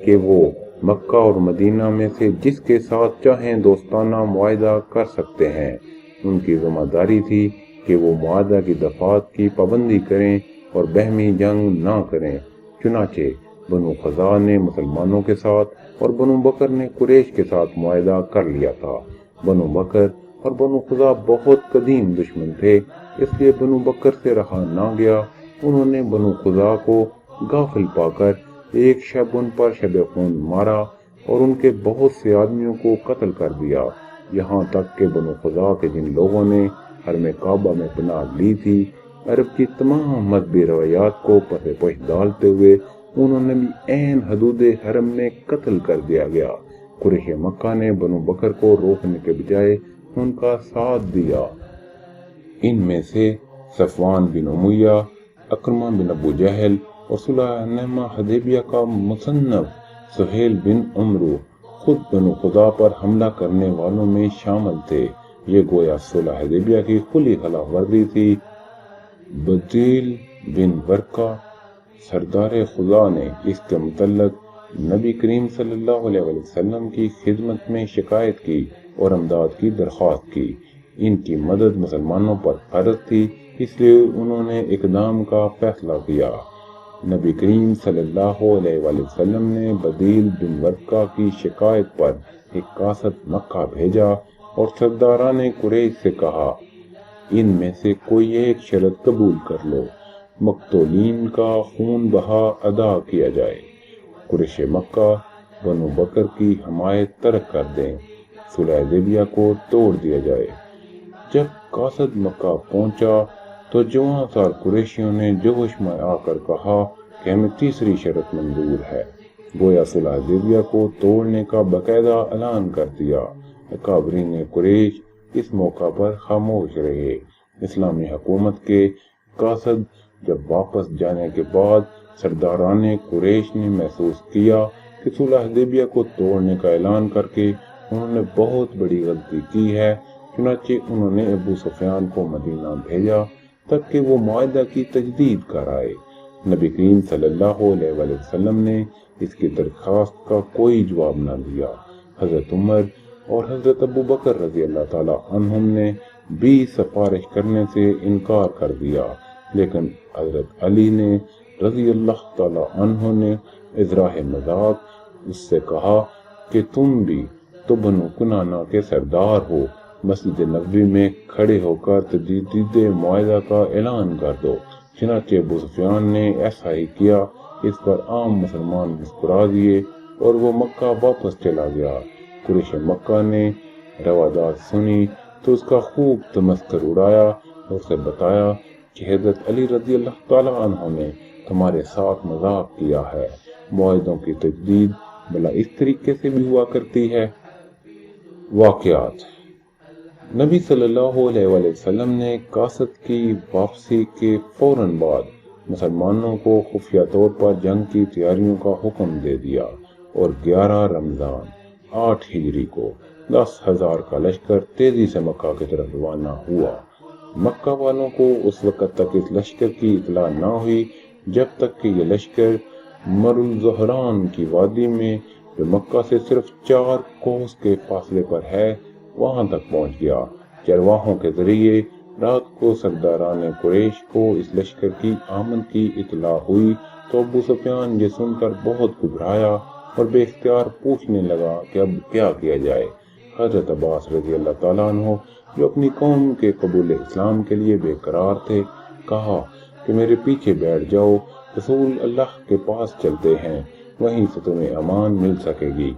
کہ وہ مکہ اور مدینہ میں سے جس کے ساتھ چاہیں دوستانہ معاہدہ کر سکتے ہیں۔ ان کی ذمہ داری تھی کہ وہ معاہدہ کی دفعات کی پابندی کریں اور باہمی جنگ نہ کریں۔ چنانچہ بنو خزاعہ نے مسلمانوں کے ساتھ اور بنو بکر نے قریش کے ساتھ معاہدہ کر لیا تھا۔ بنو بکر اور بنو خزاعہ بہت قدیم دشمن تھے، اس لیے بنو بکر سے رہا نہ گیا۔ انہوں نے بنو خزاعہ کو غافل پا کر ایک شب ان پر شب خون مارا اور ان کے بہت سے آدمیوں کو قتل کر دیا، یہاں تک کہ بنو خزاعہ کے جن لوگوں نے حرم کعبہ میں پناہ لی تھی، عرب کی تمام مذہبی روایات کو پس پش ڈالتے ہوئے انہوں نے بھی عین حدود حرم میں قتل کر دیا گیا۔ قریش مکہ نے بنو بکر کو روکنے کے بجائے ان کا ساتھ دیا۔ ان میں سے صفوان بن امیہ، اکرمہ بن ابو جہل اور صلح حدیبیہ کا مصنف سہیل بن عمرو خود بنو خزاعہ پر حملہ کرنے والوں میں شامل تھے۔ یہ گویا صلح حدیبیہ کی کھلی خلاف ورزی تھی۔ بدیل بن برقہ سردار خزاعہ نے اس کے متعلق نبی کریم صلی اللہ علیہ وسلم کی خدمت میں شکایت کی اور امداد کی درخواست کی۔ ان کی مدد مسلمانوں پر فرض تھی، اس لیے انہوں نے اقدام کا فیصلہ کیا۔ نبی کریم صلی اللہ علیہ وسلم نے بدیل بن برقہ کی شکایت پر ایک قاصد مکہ بھیجا اور سرداران قریش سے کہا، ان میں سے کوئی ایک شرط قبول کر لو، مقتولین کا خون بہا ادا کیا جائے، قریش مکہ بنو بکر کی حمایت ترک کر دیں، صلح حدیبیہ کو توڑ دیا جائے۔ جب قاصد مکہ پہنچا تو جوان سار قریشیوں نے جوش میں آ کر کہا کہ ہمیں تیسری شرط منظور ہے، گویا صلح حدیبیہ کو توڑنے کا باقاعدہ اعلان کر دیا۔ اکابرین قریش اس موقع پر خاموش رہے۔ اسلامی حکومت کے قاصد جب واپس جانے کے بعد سرداران قریش نے محسوس کیا کہ صلح حدیبیہ کو توڑنے کا اعلان کر کے انہوں نے بہت بڑی غلطی کی ہے، چنانچہ انہوں نے ابو سفیان کو مدینہ بھیجا تاکہ وہ معاہدہ کی تجدید کرائے۔ نبی کریم صلی اللہ علیہ وسلم نے اس کی درخواست کا کوئی جواب نہ دیا۔ حضرت عمر اور حضرت ابو بکر رضی اللہ تعالی عنہم نے بھی سفارش کرنے سے انکار کر دیا، لیکن حضرت علی نے رضی اللہ تعالی عنہ نے اظہار مذاق اس سے کہا کہ تم بھی تو بنو کنانہ کے سردار ہو، مسجد نبوی میں کھڑے ہو کر تجدید معاہدہ کا اعلان کر دو۔ چنانچہ ابو سفیان نے ایسا ہی کیا۔ اس پر عام مسلمان مسکرا دیے اور وہ مکہ واپس چلا گیا۔ قریش مکہ نے روادات سنی تو اس کا خوب تمسخر اڑایا اور اسے بتایا کہ حضرت علی رضی اللہ تعالی عنہ نے تمہارے ساتھ مذاق کیا ہے، معاہدوں کی تجدید بھلا اس طریقے سے بھی ہوا کرتی ہے۔ واقعات نبی صلی اللہ علیہ وآلہ وسلم نے قاصد کی واپسی کے فوراً بعد مسلمانوں کو خفیہ طور پر جنگ کی تیاریوں کا حکم دے دیا اور 11 رمضان 8 ہجری کو 10,000 کا لشکر تیزی سے مکہ کی طرف روانہ ہوا۔ مکہ والوں کو اس وقت تک اس لشکر کی اطلاع نہ ہوئی جب تک کہ یہ لشکر مرالزہران کی وادی میں جو مکہ سے صرف 4 کوس کے فاصلے پر ہے وہاں تک پہنچ گیا۔ چرواہوں کے ذریعے رات کو سرداران قریش کو اس لشکر کی آمد کی اطلاع ہوئی تو ابو سفیان یہ سن کر بہت گھبرایا اور بے اختیار پوچھنے لگا کہ اب کیا کیا جائے۔ حضرت عباس رضی اللہ تعالیٰ عنہ جو اپنی قوم کے قبول اسلام کے لیے بے قرار تھے کہا کہ میرے پیچھے بیٹھ جاؤ، رسول اللہ کے پاس چلتے ہیں، وہیں سے تمہیں امان مل سکے گی۔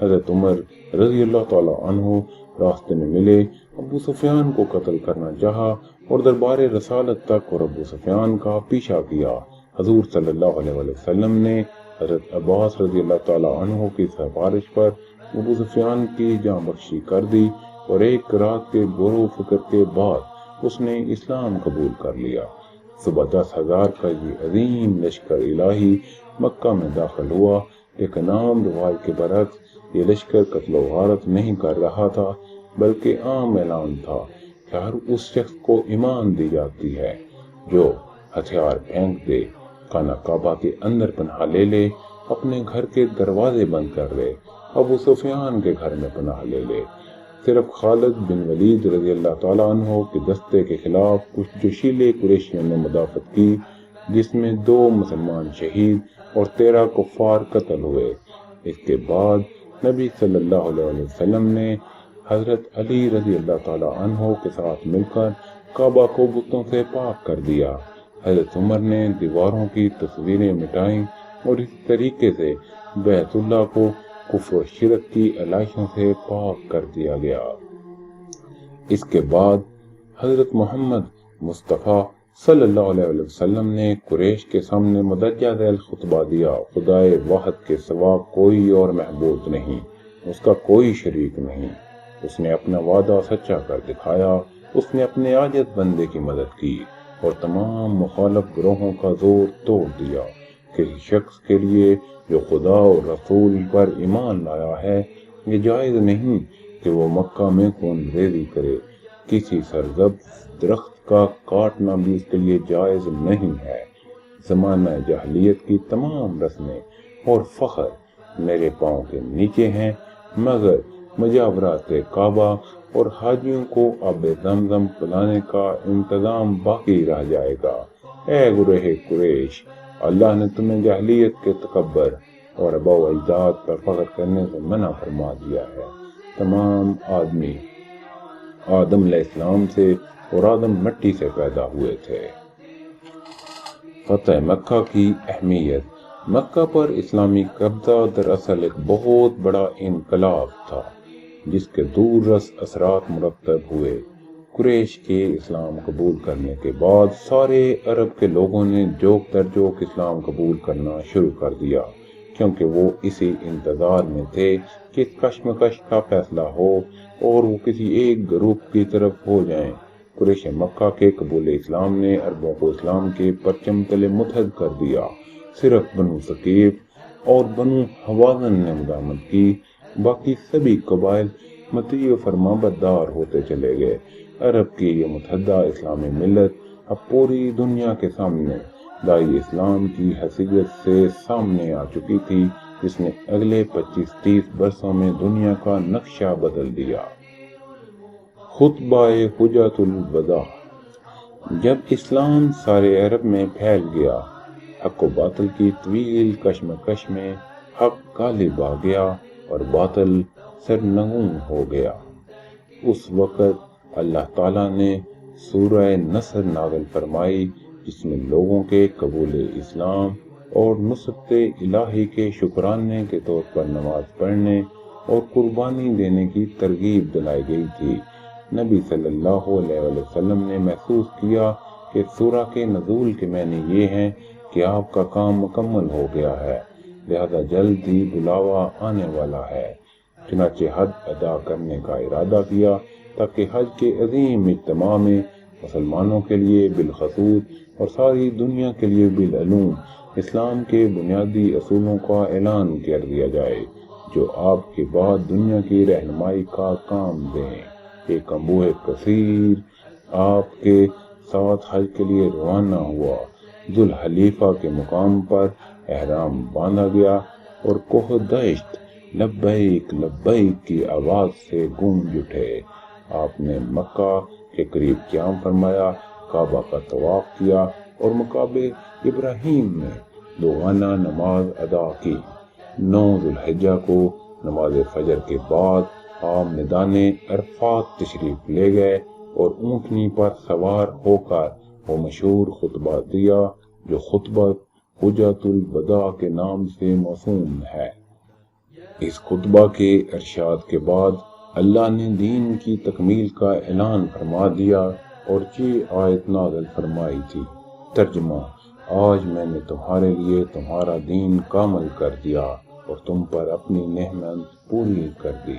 حضرت عمر رضی اللہ تعالیٰ عنہ راستے میں ملے، ابو سفیان کو قتل کرنا چاہا اور دربار رسالت تک اور ابو سفیان کا پیچھا کیا۔ حضور صلی اللہ علیہ وسلم نے حضرت عباس رضی اللہ تعالیٰ عنہ کی سفارش پر ابو سفیان کی جاں بخشی کر دی اور ایک رات کے غور و فکر کے بعد اس نے اسلام قبول کر لیا۔ صبح 10,000 کا یہ عظیم لشکر الہی مکہ میں داخل ہوا، لیکن عام روایت کے برعکس یہ لشکر قتل و غارت نہیں کر رہا تھا بلکہ عام اعلان تھا کہ ہر اس شخص کو ایمان دی جاتی ہے جو ہتھیار پھینک دے، خانہ کعبہ کے اندر پناہ لے لے، اپنے گھر کے دروازے بند کر لے، ابو سفیان کے گھر میں پناہ لے لے۔ صرف خالد بن ولید رضی اللہ تعالیٰ عنہ کے دستے کے خلاف کچھ جوشیلے قریشیوں نے مدافعت کی جس میں 2 مسلمان شہید اور 13 کفار قتل ہوئے۔ اس کے بعد نبی صلی اللہ علیہ وسلم نے حضرت علی رضی اللہ تعالیٰ عنہ کے ساتھ مل کر کعبہ کو بتوں سے پاک کر دیا۔ حضرت عمر نے دیواروں کی تصویریں مٹائیں اور اس طریقے سے بیت اللہ کو کفر و شرک کی علائشوں سے پاک کر دیا گیا۔ اس کے بعد حضرت محمد مصطفیٰ صلی اللہ علیہ وسلم نے قریش کے سامنے مدرجہ ذیل خطبہ دیا، خدائے واحد کے سوا کوئی اور معبود نہیں، اس کا کوئی شریک نہیں۔ اس نے اپنا وعدہ سچا کر دکھایا، اس نے اپنے عاجز بندے کی مدد کی اور تمام مخالف گروہوں کا زور توڑ دیا۔ کسی شخص کے لیے جو خدا اور رسول پر ایمان لایا ہے یہ جائز نہیں کہ وہ مکہ میں خون ریزی کرے، کسی سرسبز درخت کا کاٹنا بھی اس کے لیے جائز نہیں ہے۔ زمانہ جاہلیت کی تمام رسمیں اور فخر میرے پاؤں کے نیچے ہیں، مگر مجاورات کعبہ اور حاجیوں کو آب زمزم پلانے کا انتظام باقی رہ جائے گا۔ اے گروہ قریش، اللہ نے تمہیں جاہلیت کے تکبر اور آباء و اجداد پر فخر کرنے سے منع فرما دیا ہے۔ تمام آدمی آدم علیہ السلام سے اور آدم مٹی سے پیدا ہوئے تھے۔ فتح مکہ کی اہمیت۔ مکہ پر اسلامی قبضہ دراصل ایک بہت بڑا انقلاب تھا جس کے دور رس اثرات مرتب ہوئے۔ قریش کے اسلام قبول کرنے کے بعد سارے عرب کے لوگوں نے جوک در جوک اسلام قبول کرنا شروع کر دیا، کیونکہ وہ اسی انتظار میں تھے کہ اس کشمکش کا فیصلہ ہو اور وہ کسی ایک گروپ کی طرف ہو جائیں۔ قریش مکہ کے قبول اسلام نے عربوں کو اسلام کے پرچم تلے متحد کر دیا۔ صرف بنو ثقیف اور بنو حوازن نے مداخلت کی، باقی سبھی قبائل مطیع و فرما بردار ہوتے چلے گئے۔ عرب کی یہ متحدہ اسلامی ملت اب پوری دنیا کے سامنے داعی اسلام کی حیثیت سے سامنے آ چکی تھی، جس نے اگلے 25-30 برسوں میں دنیا کا نقشہ بدل دیا۔ خطبہ حجۃ الوداع۔ جب اسلام سارے عرب میں پھیل گیا، حق و باطل کی طویل کشمکش میں حق غالب آ گیا اور باطل سرنگون ہو گیا۔ اس وقت اللہ تعالیٰ نے سورہ نصر نازل فرمائی جس میں لوگوں کے قبول اسلام اور نصرت الہی کے شکرانے کے طور پر نماز پڑھنے اور قربانی دینے کی ترغیب دلائی گئی تھی۔ نبی صلی اللہ علیہ وسلم نے محسوس کیا کہ سورہ کے نزول کے معنی یہ ہیں کہ آپ کا کام مکمل ہو گیا ہے، لہذا جلد ہی بلاوا آنے والا ہے۔ چنانچہ حد ادا کرنے کا ارادہ کیا، تاکہ حج کے عظیم اجتماع میں مسلمانوں کے لیے بالخصوص اور ساری دنیا کے لیے بالعموم اسلام کے بنیادی اصولوں کا اعلان کر دیا جائے، جو آپ کے بعد دنیا کی رہنمائی کا کام دیں۔ ایک انبوہ کثیر آپ کے ساتھ حج کے لیے روانہ ہوا۔ ذوالحلیفہ کے مقام پر احرام باندھا گیا اور کوہ دشت لبیک لبیک کی آواز سے گونج اٹھے۔ آپ نے مکہ کے قریب قیام فرمایا، کعبہ کا طواف کیا اور مقام ابراہیم میں دوگانہ نماز ادا کی۔ 9 ذوالحجہ کو نماز فجر کے بعد آپ میدان عرفات تشریف لے گئے اور اونٹنی پر سوار ہو کر وہ مشہور خطبہ دیا جو خطبہ حجۃ الوداع کے نام سے موسوم ہے۔ اس خطبہ کے ارشاد کے بعد اللہ نے دین کی تکمیل کا اعلان فرما دیا اور یہ آیت نازل فرمائی تھی۔ ترجمہ: آج میں نے تمہارے لیے تمہارا دین کامل کر دیا اور تم پر اپنی نعمت پوری کر دی۔